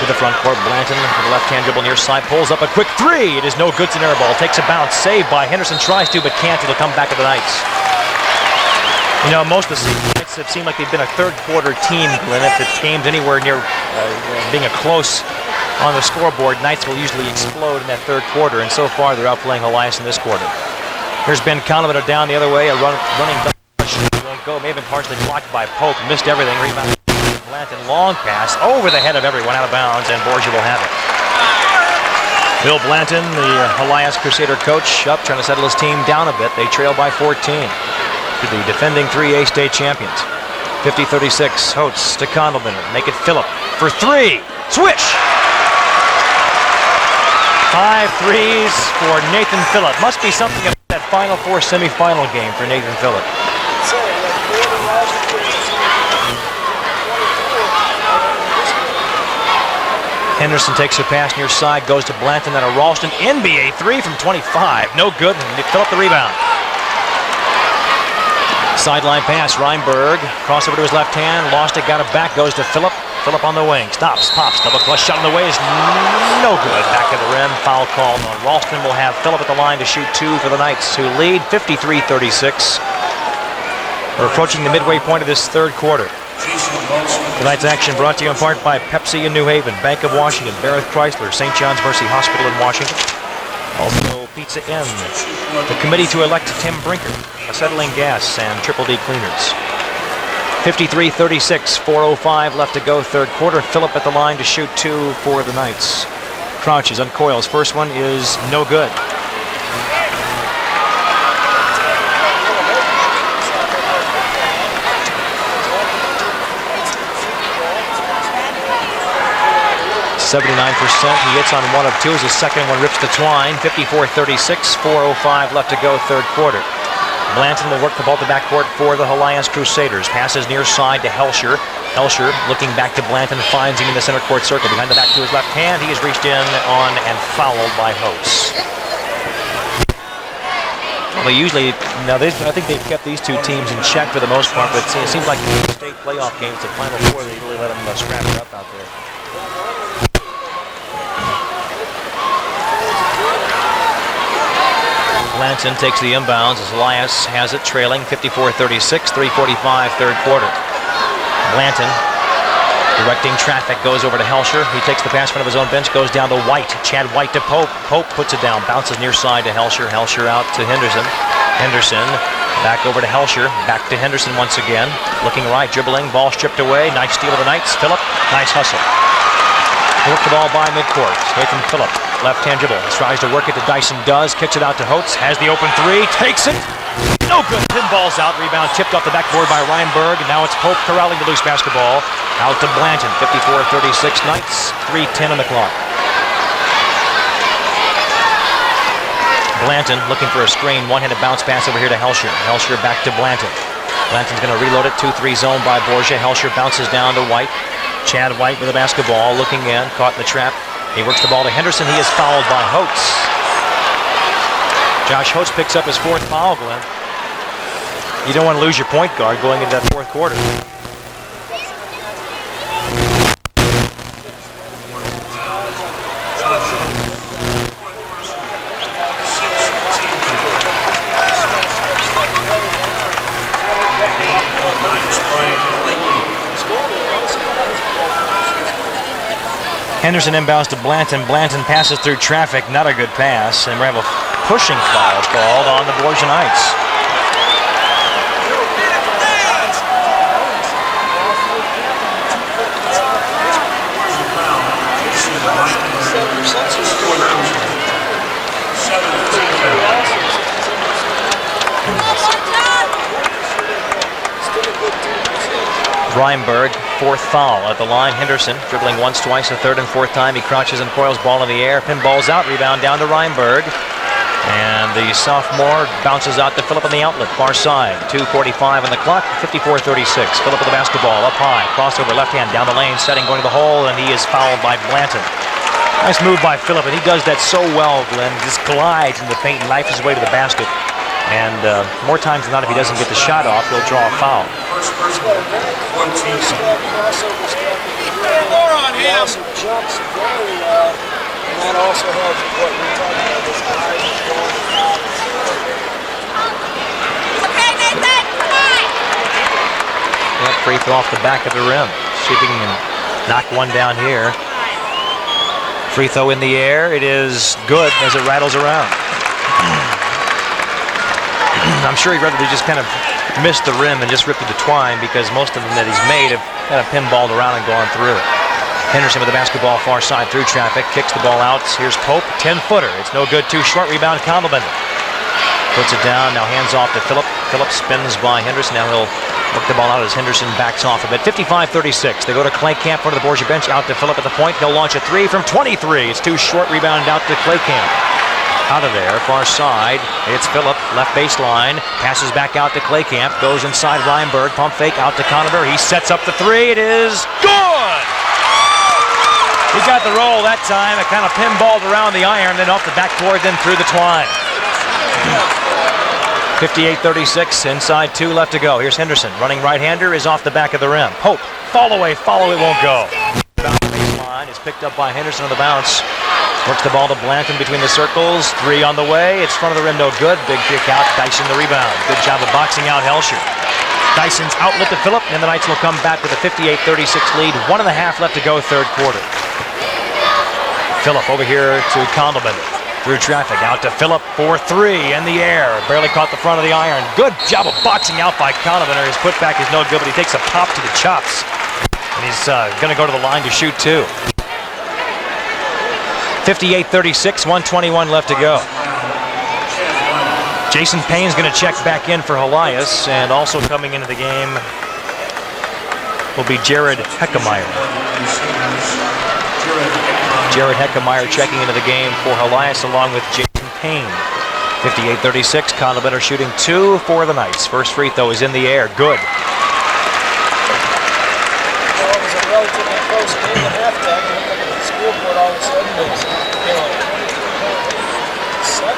to the front court. Blanton with the left-hand dribble near side, pulls up a quick three. It is no good, it's an air ball. Takes a bounce, saved by Henderson, tries to, but can't. It'll come back to the Knights. You know, most of the Knights have seemed like they've been a third quarter team, Glenn. If the game's anywhere near being a close on the scoreboard, Knights will usually explode in that third quarter, and so far they're outplaying Helias in this quarter. Here's Ben Kondelbender down the other way, a running won't go, may have been partially blocked by Pope, missed everything, rebound. Blanton, long pass, over the head of everyone, out of bounds, and Borgia will have it. Bill Blanton, the Helias Crusader coach, up trying to settle his team down a bit. They trail by 14 to the defending 3A state champions. 50-36, Holtz to Kondelbender, make it Phillip for 3, switch! 5 threes for Nathan Phillip. Must be something about that Final Four semifinal game for Nathan Phillip. Henderson takes a pass near side, goes to Blanton, then a Ralston. NBA 3 from 25. No good, and Phillip the rebound. Sideline pass, Reinberg. Crossover to his left hand, lost it, got it back, goes to Phillip. Phillip on the wing, stops, pops, double clutch shot on the way is no good. Back of the rim, foul called on Ralston. Will have Phillip at the line to shoot 2 for the Knights, who lead 53-36. We're approaching the midway point of this third quarter. Tonight's action brought to you in part by Pepsi in New Haven, Bank of Washington, Barrett Chrysler, St. John's Mercy Hospital in Washington. Also Pizza Inn, the committee to elect Tim Brinker, Acetylene Gas, and Triple D Cleaners. 53-36, 4:05 left to go, third quarter. Phillip at the line to shoot 2 for the Knights. Crouches, uncoils. First one is no good. %. He hits on 1 of 2 as his second one rips the twine. 54-36, 4:05 left to go, third quarter. Blanton will work the ball to backcourt for the Helias Crusaders. Passes near side to Helsher. Helsher looking back to Blanton, finds him in the center court circle. Behind the back to his left hand, he is reached in on and fouled by Holtz. Well, usually, now I think they've kept these two teams in check for the most part, but it seems like in the state playoff games, the Final Four, they really let them scrap it up out there. Blanton takes the inbounds as Helias has it, trailing 54-36, 3:45 third quarter. Blanton directing traffic, goes over to Helsher. He takes the pass in front of his own bench, goes down to White. Chad White to Pope. Pope puts it down, bounces near side to Helsher. Helsher out to Henderson. Henderson back over to Helsher. Back to Henderson once again. Looking right, dribbling, ball stripped away. Nice steal of the Knights. Phillip, nice hustle. Work the ball by midcourt. Nathan Phillip, left-hand dribble. Tries to work it to Dyson, does. Kicks it out to Holtz. Has the open three. Takes it. No good. Pinball's out. Rebound tipped off the backboard by Reinberg. Now it's Pope corralling the loose basketball. Out to Blanton. 54-36 Knights. 3:10 on the clock. Blanton looking for a screen. One-handed bounce pass over here to Helsher. Helsher back to Blanton. Blanton's going to reload it. 2-3 zone by Borgia. Helsher bounces down to White. Chad White with the basketball. Looking in. Caught in the trap. He works the ball to Henderson. He is fouled by Holtz. Josh Holtz picks up his fourth foul, Glenn. You don't want to lose your point guard going into that fourth quarter. Henderson inbounds to Blanton. Blanton passes through traffic. Not a good pass. And we have a pushing foul called on the Borgia Knights. Reinberg, fourth foul at the line. Henderson dribbling once, twice, a third and fourth time. He crouches and coils, ball in the air. Pinball's out, rebound down to Reinberg. And the sophomore bounces out to Phillip on the outlet, far side. 2:45 on the clock, 54-36. Phillip with the basketball, up high. Crossover, left hand, down the lane, setting, going to the hole, and he is fouled by Blanton. Nice move by Phillip, and he does that so well, Glenn. Just glides in the paint and knifes his way to the basket. And more times than not, if he doesn't get the shot off, he'll draw a foul. More on him. He also jumps very well, and that also helps with what we're talking about. This guy is going out. Okay, Nathan, come on! Yep, free throw off the back of the rim. See if he can knock one down here. Free throw in the air. It is good as it rattles around. I'm sure he'd rather just kind of missed the rim and just ripped it to twine, because most of them that he's made have kind of pinballed around and gone through it. Henderson with the basketball far side through traffic, kicks the ball out. Here's Pope, 10-footer. It's no good, too short. Rebound, Kondelbender. Puts it down, now hands off to Phillip. Phillip spins by Henderson. Now he'll work the ball out as Henderson backs off a bit. 55-36. They go to Claycamp, front of the Borgia bench, out to Phillip at the point. He'll launch a three from 23. It's too short, rebound out to Claycamp. Out of there, far side, it's Phillip, left baseline, passes back out to Claycamp, goes inside Reinberg, pump fake out to Conover. He sets up the three, it is good! He got the roll that time. It kind of pinballed around the iron, then off the backboard, then through the twine. 58-36, inside 2 left to go. Here's Henderson, running right-hander, is off the back of the rim. Pope, follow, it won't go. Bounce baseline is picked up by Henderson on the bounce. Works the ball to Blanton between the circles. 3 on the way. It's front of the rim, no good. Big kick out. Dyson the rebound. Good job of boxing out Helsher. Dyson's outlet to Phillip, and the Knights will come back with a 58-36 lead. 1.5 left to go, third quarter. Phillip over here to Kondelbender. Through traffic, out to Phillip for 3 in the air. Barely caught the front of the iron. Good job of boxing out by Kondelbender. His putback is no good, but he takes a pop to the chops. And he's going to go to the line to shoot 2. 58-36, 1:21 left to go. Jason Payne's going to check back in for Helias, and also coming into the game will be Jared Heckemeyer. Jared Heckemeyer checking into the game for Helias along with Jason Payne. 58-36, Condiment shooting 2 for the Knights. First free throw is in the air, good. Well, it was a relatively close game at halftime. You look at the scoreboard, all of a sudden it's 23-7.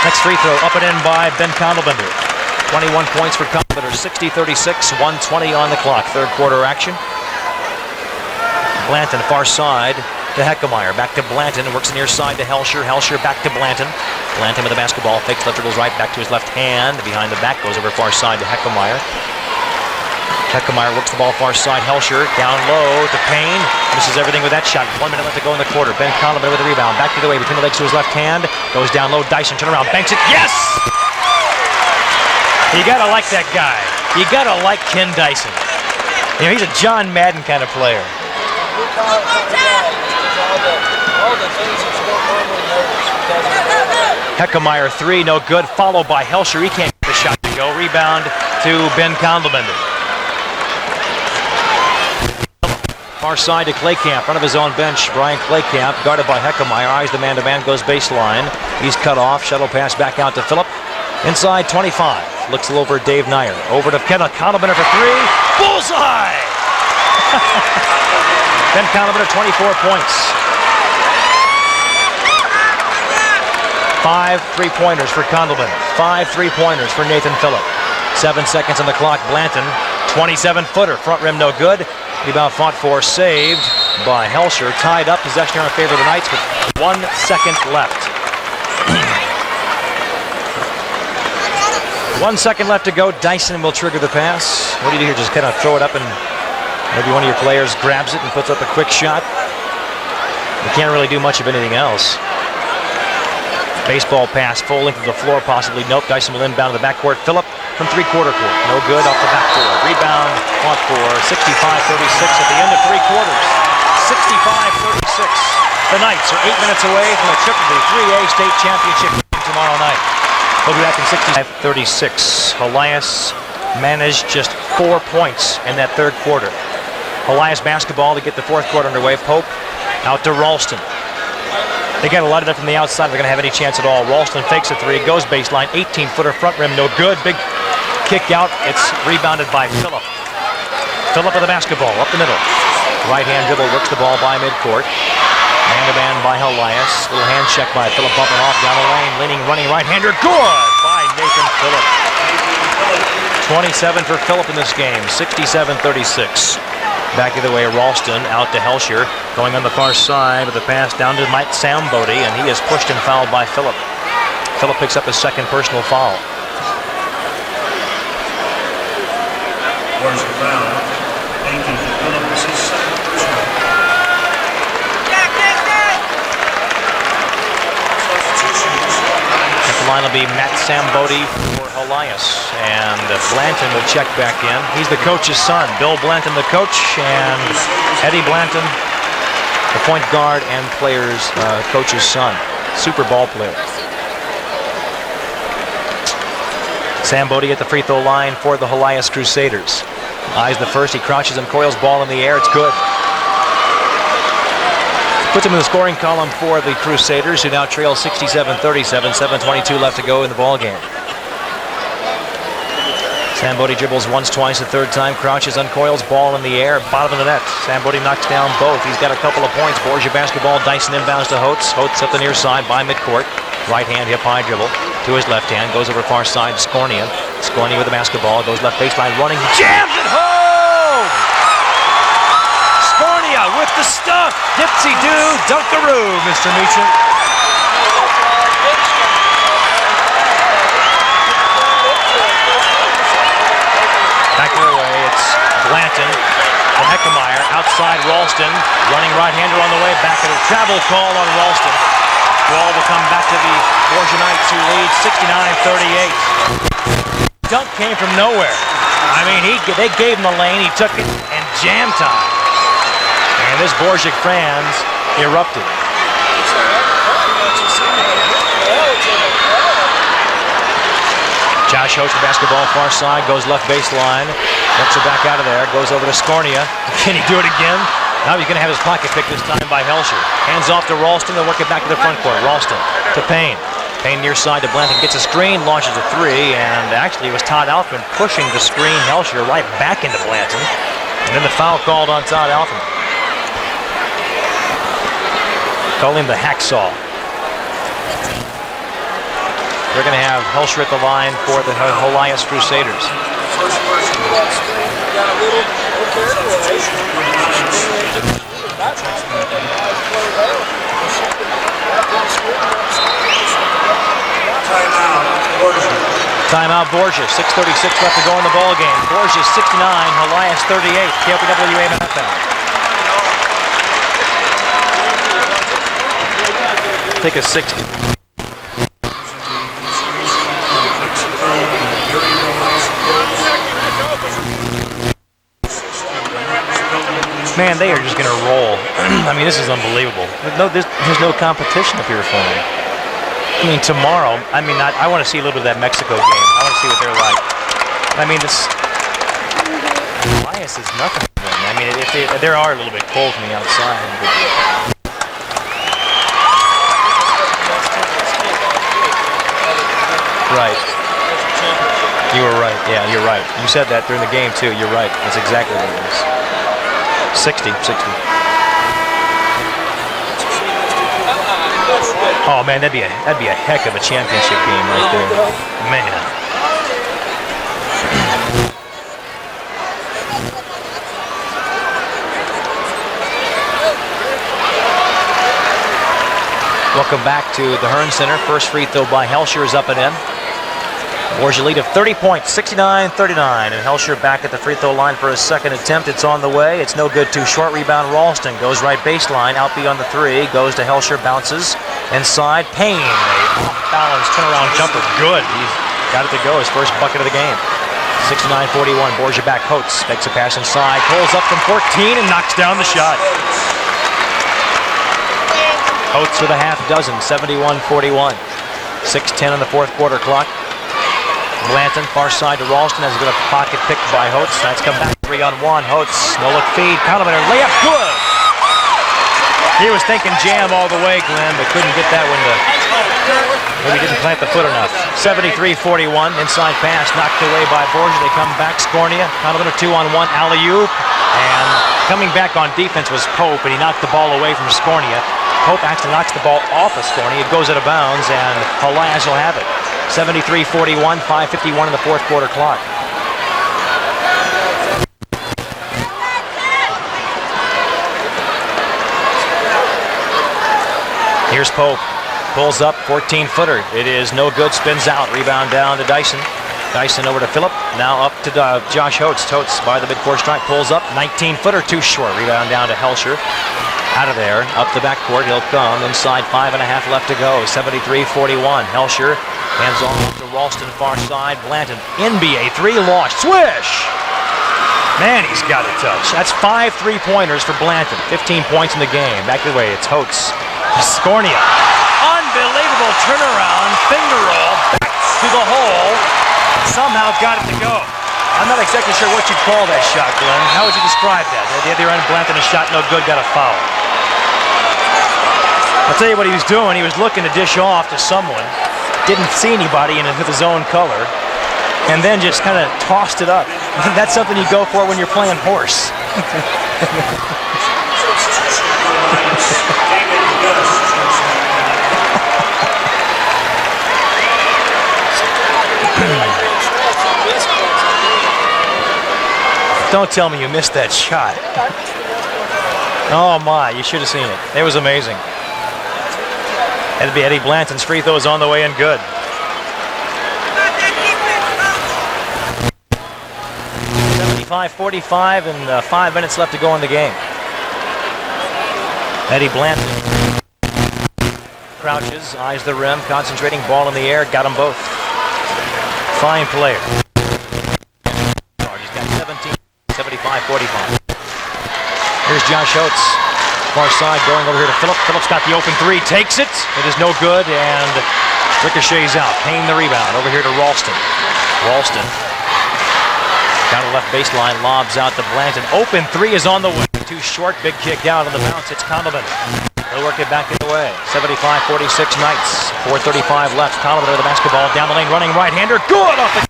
Next free throw, up and in by Ben Condiment. 21 points for Condiment, 60-36, 1:20 on the clock. Third quarter action. Blanton, far side to Heckemeyer. Back to Blanton, works near side to Helsher. Helsher back to Blanton. Blanton with the basketball, fakes left, dribbles right, back to his left hand. Behind the back, goes over far side to Heckemeyer. Heckemeyer works the ball far side. Helsher down low to Payne. Misses everything with that shot. 1 minute left to go in the quarter. Ben Condiment with the rebound. Back to the way, between the legs to his left hand. Goes down low. Dyson, turn around, banks it. Yes! You gotta like that guy. You gotta like Ken Dyson. You know, he's a John Madden kind of player. All the things that you don't normally notice because of that. Heckemeyer 3, no good. Followed by Helsher. He can't get the shot to go. Rebound to Ben Condiment. Far side to Claycamp, front of his own bench. Brian Claycamp, guarded by Heckemeyer. Eyes the man-to-man, goes baseline. He's cut off. Shuttle pass back out to Phillip. Inside 25. Looks over Dave Nyer. Over to Condiment for 3. Bullseye! Ben Condiment 24 points. 5 3-pointers for Condiment. 5 3-pointers for Nathan Phillip. 7 seconds on the clock. Blanton, 27-footer. Front rim no good. Rebound fought for, saved by Helsher. Tied up, possession in favor of the Knights with 1 second left. 1 second left to go. Dyson will trigger the pass. What do you do here? Just kind of throw it up and maybe one of your players grabs it and puts up a quick shot. You can't really do much of anything else. Baseball pass, full length of the floor possibly. Nope, Dyson will inbound to the backcourt. Phillip from three-quarter court. No good off the backboard. Rebound fought for. 65-36 at the end of 3 quarters. 65-36. The Knights are 8 minutes away from a trip to the 3A state championship tomorrow night. We'll be back in 65-36. Helias managed just 4 points in that third quarter. Helias basketball to get the fourth quarter underway. Pope out to Ralston. They got a lot of it from the outside. They're going to have any chance at all. Ralston fakes a 3, goes baseline, 18-footer front rim, no good. Big kick out. It's rebounded by Phillip. Phillip with the basketball, up the middle. Right-hand dribble, works the ball by midcourt. Man-to-man by Helias. Little hand check by Phillip, bumping off down the lane. Leaning, running right-hander, good by Nathan Phillip. 27 for Phillip in this game, 67-36. Back the other way, Ralston out to Helsher. Going on the far side with the pass down to Mike Sambodi, and he is pushed and fouled by Phillip. Phillip picks up his second personal foul. Borgia foul. Nathan Phillip is his second personal. Substitutions. At the line will be Matt Sambodi for Helias, and Blanton will check back in. He's the coach's son. Bill Blanton, the coach, and Eddie Blanton, the point guard and coach's son. Super ball player. Sambodi at the free throw line for the Helias Crusaders. Eyes the first, he crouches and coils, ball in the air, it's good. Puts him in the scoring column for the Crusaders, who now trail 67-37, 7:22 left to go in the ballgame. Sambodi dribbles once, twice, a third time, crouches, uncoils, ball in the air, bottom of the net. Sambodi knocks down both. He's got a couple of points. Borgia basketball, Dyson inbounds to Holtz. Holtz up the near side by midcourt. Right hand, hip high dribble to his left hand, goes over far side, Skornia. Skornia with the basketball, goes left baseline, running, jams it home! Skornia with the stuff! Dipsy-doo, dunkaroo, Mr. Meacham. Back the other way, it's Blanton and Heckemeyer. Outside Ralston, running right-hander on the way. Back at a travel call on Ralston. Ball will come back to the Borgia Knights, who lead 69-38. Dunk came from nowhere. I mean, they gave him the lane, he took it, and jam time. And this Borgia fans erupted. Josh Holtz, the basketball far side, goes left baseline, works it back out of there, goes over to Skornia. Can he do it again? Now he's going to have his pocket picked this time by Helsher. Hands off to Ralston. They'll work it back to the front court. Ralston to Payne. Payne near side to Blanton. Gets a screen, launches a three, and actually it was Todd Alfman pushing the screen Helsher right back into Blanton. And then the foul called on Todd Alfman. Call him the hacksaw. They're going to have Helsher at the line for the Helias Crusaders. Timeout, Borgia. 6:36 left to go in the ball game. Borgia 69, Helias 38. KOPW Amen FM. Take a 60. Man, they are just going to roll. I mean, this is unbelievable. There's no competition up here for them. I mean, tomorrow, I want to see a little bit of that Mexico game. I want to see what they're like. I mean, this Helias is nothing to them. I mean, if they are a little bit cold from the outside. Right. You were right. Yeah, you're right. You said that during the game, too. You're right. That's exactly what it is. 60. Oh man, that'd be a heck of a championship game right there, man. Welcome back to the Hearn Center. First free throw by Helsher is up and in. Borgia lead of 30 points, 69-39, and Helsher back at the free throw line for his second attempt. It's on the way. It's no good. Too short. Rebound. Ralston goes right baseline. Out beyond the three. Goes to Helsher. Bounces inside. Payne. A balance turnaround jumper. Good. He's got it to go. His first bucket of the game. 69-41. Borgia back. Coates makes a pass inside. Pulls up from 14 and knocks down the shot. Coates with a half dozen. 71-41. 6:10 on the fourth quarter clock. Blanton, far side to Ralston, has got a pocket picked by Holtz. That's come back 3-on-1. Holtz, no look feed. Conlon, layup, good. He was thinking jam all the way, Glenn, but couldn't get that one to. Maybe didn't plant the foot enough. 73-41, inside pass knocked away by Borgia. They come back. Scornia, Conlon, a 2-on-1 alley-oop, and coming back on defense was Pope, and he knocked the ball away from Scornia. Pope actually knocks the ball off of Scornia. It goes out of bounds, and Helias will have it. 73-41, 5:51 in the fourth quarter clock. Here's Pope. Pulls up, 14-footer. It is no good, spins out. Rebound down to Dyson. Dyson over to Phillip. Now up to Josh Holtz. Holtz by the midcourt stripe. Pulls up, 19-footer, too short. Rebound down to Helsher. Out of there, up the backcourt, he'll come. Inside, 5.5 left to go. 73-41. Helsher hands off to Ralston, far side. Blanton, NBA three, lost. Swish! Man, he's got a touch. That's 5 3-pointers for Blanton. 15 points in the game. Back the way, it's Holtz. Scornia. Unbelievable turnaround, finger roll, back to the hole. Somehow got it to go. I'm not exactly sure what you'd call that shot, Glenn. How would you describe that? The other end, Blanton, a shot no good, got a foul. I'll tell you what he was doing. He was looking to dish off to someone. Didn't see anybody in his own color. And then just kind of tossed it up. That's something you go for when you're playing horse. Don't tell me you missed that shot. Oh my, you should have seen it. It was amazing. It'd be Eddie Blanton's free throw is on the way and good. .45 and 5 minutes left to go in the game. Eddie Blanton crouches, eyes the rim, concentrating, ball in the air, got them both. Fine player. He's got 17, 75-45. Here's Josh Holtz. Far side going over here to Phillip. Phillip's got the open three, takes it. It is no good, and ricochets out. Payne the rebound. Over here to Ralston. Ralston down the left baseline, lobs out to Blanton. Open three is on the way. too short. Big kick out on the bounce. It's Condiment. He'll work it back the way. 75-46 Knights. 4:35 left. Condiment with the basketball down the lane, running right-hander. Good off the.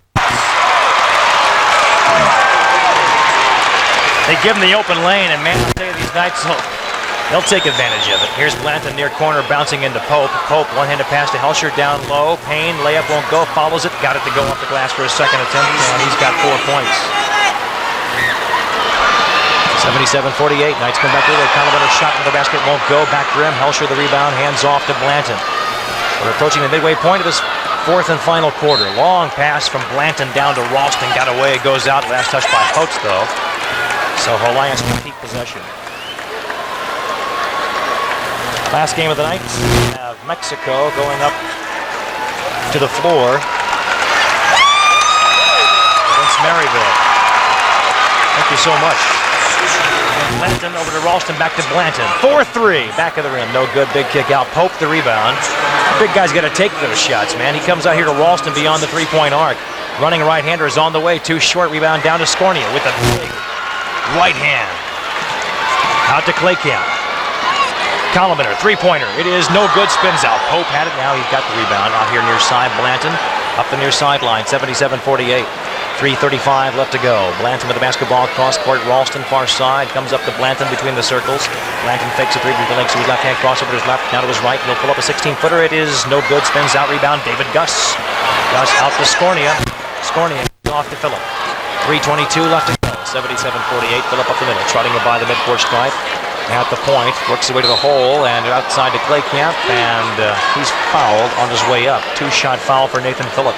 They give him the open lane, and man, I'll tell you, these Knights, they'll take advantage of it. Here's Blanton near corner, bouncing into Pope. Pope, one-handed pass to Helsher, down low. Payne, layup won't go, follows it, got it to go off the glass for his second attempt, and he's got 4 points. 77-48, Knights come back with it. Condiment shot in the basket, won't go. Back rim, Helsher the rebound, hands off to Blanton. We're approaching the midway point of this 4th and final quarter. Long pass from Blanton down to Ralston, got away, goes out. Last touch by Coates, though. So Helias can keep possession. Last game of the night, we have Mexico going up to the floor against Maryville. Thank you so much. Blanton over to Ralston, back to Blanton. 4-3, back of the rim, no good. Big kick out. Pope the rebound. The big guy's got to take those shots, man. He comes out here to Ralston beyond the 3-point arc. Running right-hander is on the way. Too short. Rebound down to Scornia with a big right hand. Out to Claycamp. Colombitter, 3-pointer. It is no good. Spins out. Pope had it. Now he's got the rebound out here near side. Blanton up the near sideline. 77-48. 3:35 left to go. Blanton with the basketball cross court. Ralston far side. Comes up to Blanton between the circles. Blanton fakes a three with the legs to his left hand. Crossover to his left. Now to his right. He'll pull up a 16-footer. It is no good. Spins out. Rebound. David Gus. Gus out to Scornia. Scornia off to Phillip. 3:22 left to go. 77-48. Phillip up the middle. Trotting it by the midcourt stripe. At the point. Works his way to the hole. And outside to Claycamp. And he's fouled on his way up. 2-shot foul for Nathan Phillip.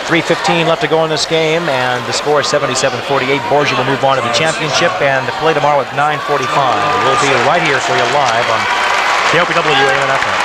3:15 left to go in this game, and the score is 77-48. Borgia will move on to the championship, and the play tomorrow at 9:45. We'll be right here for you live on KOPW AM and FM.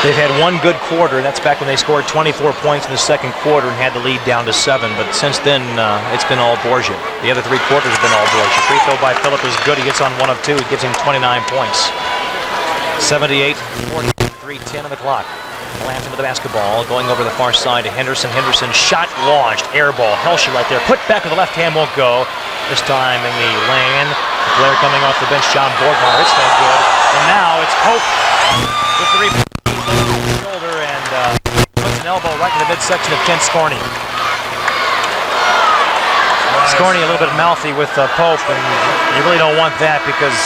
They've had one good quarter, and that's back when they scored 24 points in the second quarter and had the lead down to 7. But since then, it's been all Borgia. The other 3 quarters have been all Borgia. Free throw by Phillip is good. He gets on 1 of 2. He gives him 29 points. 78-40, 3:10 on the clock. Blanton with the basketball, going over the far side to Henderson. Henderson shot launched, air ball. Helsher right there. Put back with the left hand, won't go. This time in the lane. The player coming off the bench, John Borgmar. It's no good. And now it's Pope with the rebound. Shoulder and puts an elbow right in the midsection of Kent Scornia. Scornia a little bit mouthy with Pope, and you really don't want that because,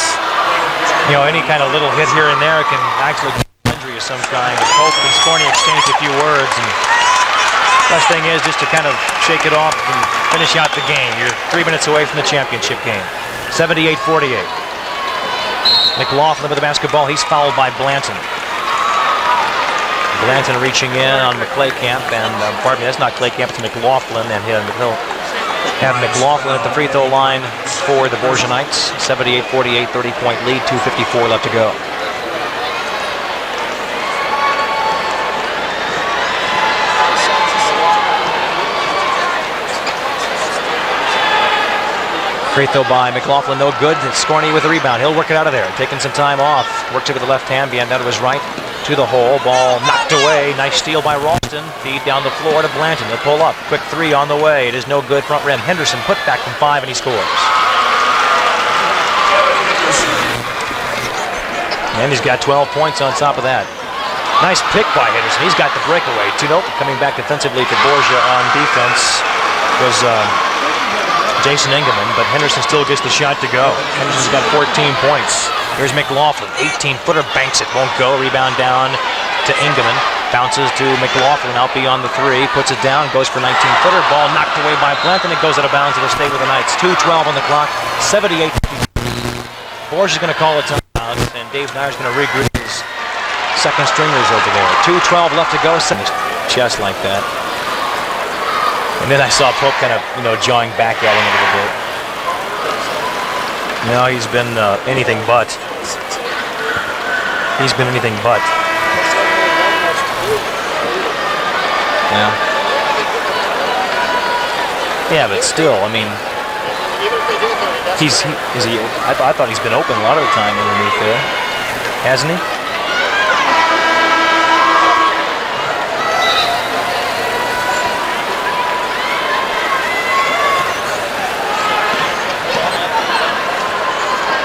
you know, any kind of little hit here and there can actually cause injury of some kind. But Pope and Scornia exchanged a few words, and best thing is just to kind of shake it off and finish out the game. You're 3 minutes away from the championship game. 78-48. McLaughlin with the basketball. He's fouled by Blanton. Blanton reaching in on Claycamp, and pardon me, that's not Claycamp, it's McLaughlin, and he'll have McLaughlin at the free throw line for the Borgia Knights. 78-48, 30-point lead, 2:54 left to go. Free throw by McLaughlin, no good. It's Scornia with the rebound. He'll work it out of there, taking some time off. Works it with the left hand, beyond out of his right. To the hole, ball knocked away. Nice steal by Ralston. Feed down the floor to Blanton. He'll pull up. Quick 3 on the way. It is no good. Front rim. Henderson put back from 5, and he scores. And he's got 12 points on top of that. Nice pick by Henderson. He's got the breakaway. 2-0. Coming back defensively for Borgia on defense was Jason Engelman, but Henderson still gets the shot to go. Henderson's got 14 points. Here's McLaughlin, 18-footer, banks it, won't go. Rebound down to Engelman. Bounces to McLaughlin, out beyond the 3. Puts it down, goes for 19-footer. Ball knocked away by Blanton. It goes out of bounds. It'll stay with the Knights. 2:12 on the clock, 78. Borgia's going to call a timeout, and Dave Nyer's going to regroup his second stringers over there. 2:12 left to go. Chest like that. And then I saw Pope kind of, jawing back at him a little bit. No, he's been anything but. He's been anything but. Yeah. Yeah, but still, I mean, Is he? I thought he's been open a lot of the time underneath there, hasn't he?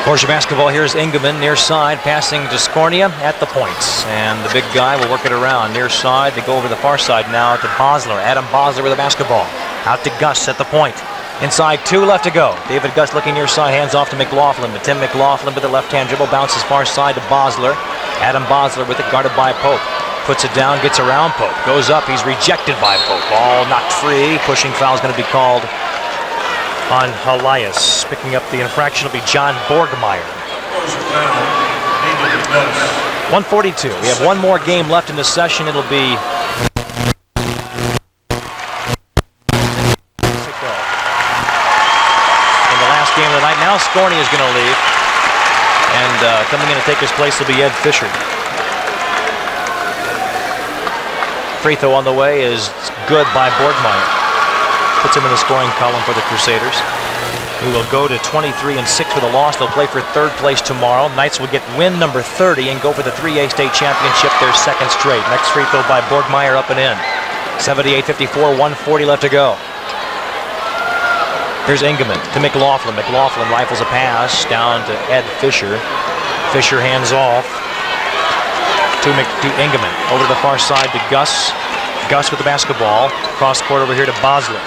Borgia basketball. Here's Ingeman near side, passing to Skornia at the points, and the big guy will work it around near side. They go over the far side now to Bosler. Adam Bosler with the basketball. Out to Gus at the point. Inside, 2 left to go. David Gus looking near side, hands off to McLaughlin. But Tim McLaughlin with the left-hand dribble, bounces far side to Bosler. Adam Bosler with it, guarded by Pope. Puts it down, gets around Pope. Goes up, he's rejected by Pope. Ball knocked free. Pushing foul is going to be called on Helias. Picking up the infraction will be John Borgmeyer. 1:42. We have one more game left in the session. It'll be game of the night. Now Skornia is going to leave, and coming in to take his place will be Ed Fisher. Free throw on the way is good by Borgmeyer. Puts him in the scoring column for the Crusaders, who will go to 23-6 for the loss. They'll play for third place tomorrow. Knights will get win number 30 and go for the 3A state championship, their second straight. Next free throw by Borgmeyer, up and in. 78-54, 1:40 left to go. Here's Ingeman to McLaughlin. McLaughlin rifles a pass down to Ed Fisher. Fisher hands off to Ingeman. Over to the far side to Gus. Gus with the basketball. Cross court over here to Bosler.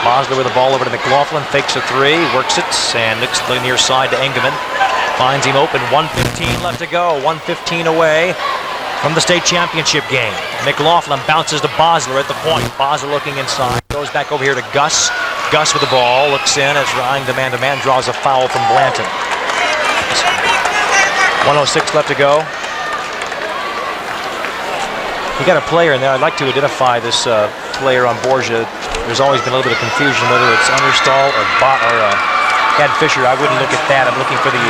Bosler with the ball over to McLaughlin. Fakes a 3, works it, and looks the near side to Ingeman. Finds him open. 1:15 left to go. 1:15 away from the state championship game. McLaughlin bounces to Bosler at the point. Bosler looking inside. Goes back over here to Gus. Gus with the ball, looks in as Ryan to man, draws a foul from Blanton. 1:06 left to go. You got a player in there. I'd like to identify this player on Borgia. There's always been a little bit of confusion whether it's Understall or Ed Fisher. I wouldn't look at that. I'm looking for the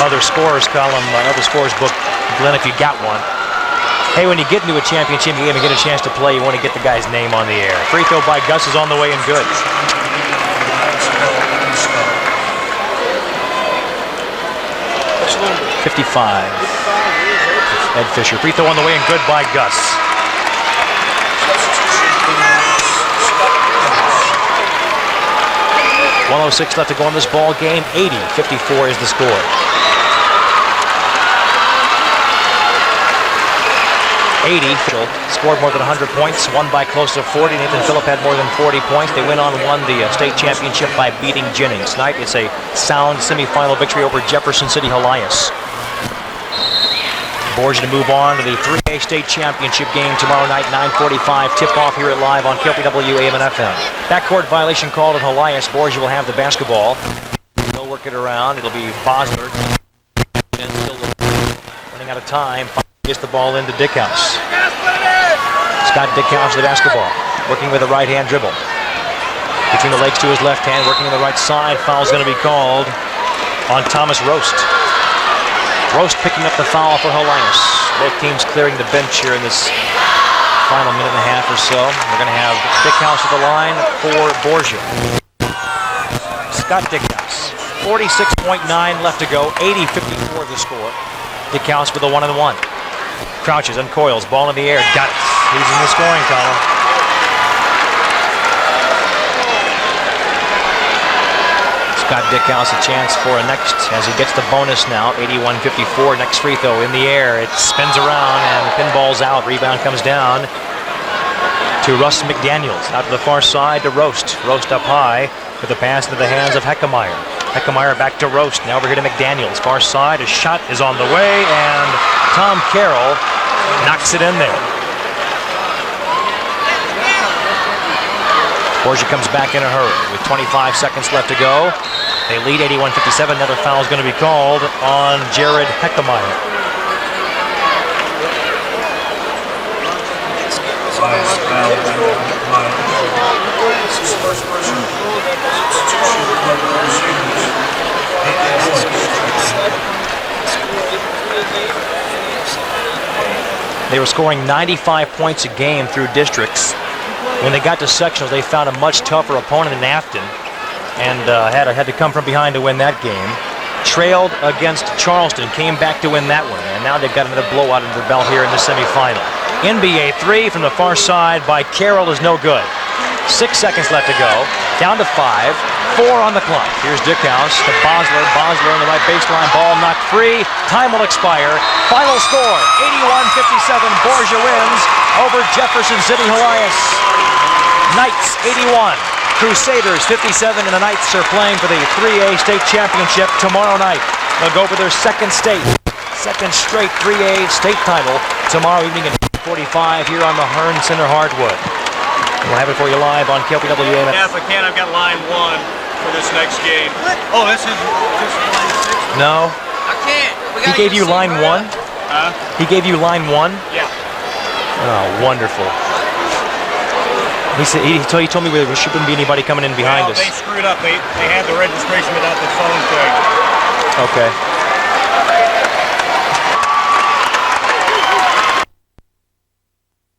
other scorers column, other scores book. Glenn, if you got one. Hey, when you get into a championship game and get a chance to play, you want to get the guy's name on the air. Free throw by Gus is on the way and good. 55. Ed Fisher. Free throw on the way and good by Gus. .106 left to go in this ball game. 80-54 is the score. 80, scored more than 100 points, won by close to 40. Nathan Phillip had more than 40 points. They went on and won the state championship by beating Jennings. Tonight it's a sound semifinal victory over Jefferson City Helias. Borgia to move on to the 3A state championship game tomorrow night, 9:45. Tip-off here at live on KLPW AM and FM. Backcourt violation called at Helias. Borgia will have the basketball. They'll work it around. It'll be Bosler. And still running out of time. Gets the ball into Dickhouse. Scott Dickhouse with the basketball. Working with a right-hand dribble. Between the legs to his left hand, working on the right side. Foul's going to be called on Thomas Roast. Roast picking up the foul for Helias. Both teams clearing the bench here in this final minute and a half or so. We're going to have Dickhouse at the line for Borgia. Scott Dickhouse. 46.9 left to go. 80-54 the score. Dickhouse with a 1-on-1. Crouches, uncoils, ball in the air, got it. He's in the scoring column. Scott Dickhouse a chance for a next as he gets the bonus now. 81-54, next free throw in the air. It spins around and pinballs out. Rebound comes down to Russ McDaniels. Out to the far side to Roast. Roast up high with the pass into the hands of Heckemeyer. Heckemeyer back to Roast. Now over here to McDaniels. Far side, a shot is on the way, and Tom Carroll knocks it in there. Borgia comes back in a hurry with 25 seconds left to go. They lead 81-57. Another foul is going to be called on Jared Heckemeyer. They were scoring 95 points a game through districts. When they got to sectionals, they found a much tougher opponent in Afton. and had to come from behind to win that game. Trailed against Charleston, came back to win that one, and now they've got another blowout under their belt here in the semifinal. NBA 3 from the far side by Carroll is no good. 6 seconds left to go. Down to 5. 4 on the clock. Here's Dickhouse to Bosler. Bosler on the right baseline. Ball knocked free. Time will expire. Final score, 81-57. Borgia wins over Jefferson City Helias. Knights, 81. Crusaders, 57. And the Knights are playing for the 3A state championship tomorrow night. They'll go for their second straight 3A state title tomorrow evening at 45 here on the Hearn Center hardwood. We'll have it for you live on KLPWA. Yeah, if I can, I've got line 1 for this next game. Oh, this is just line 6? No. I can't. He gave you line 1? Huh? He gave you line 1? Yeah. Oh, wonderful. He said he told me there shouldn't be anybody coming in behind us. They screwed up. They had the registration without the phone tag. Okay.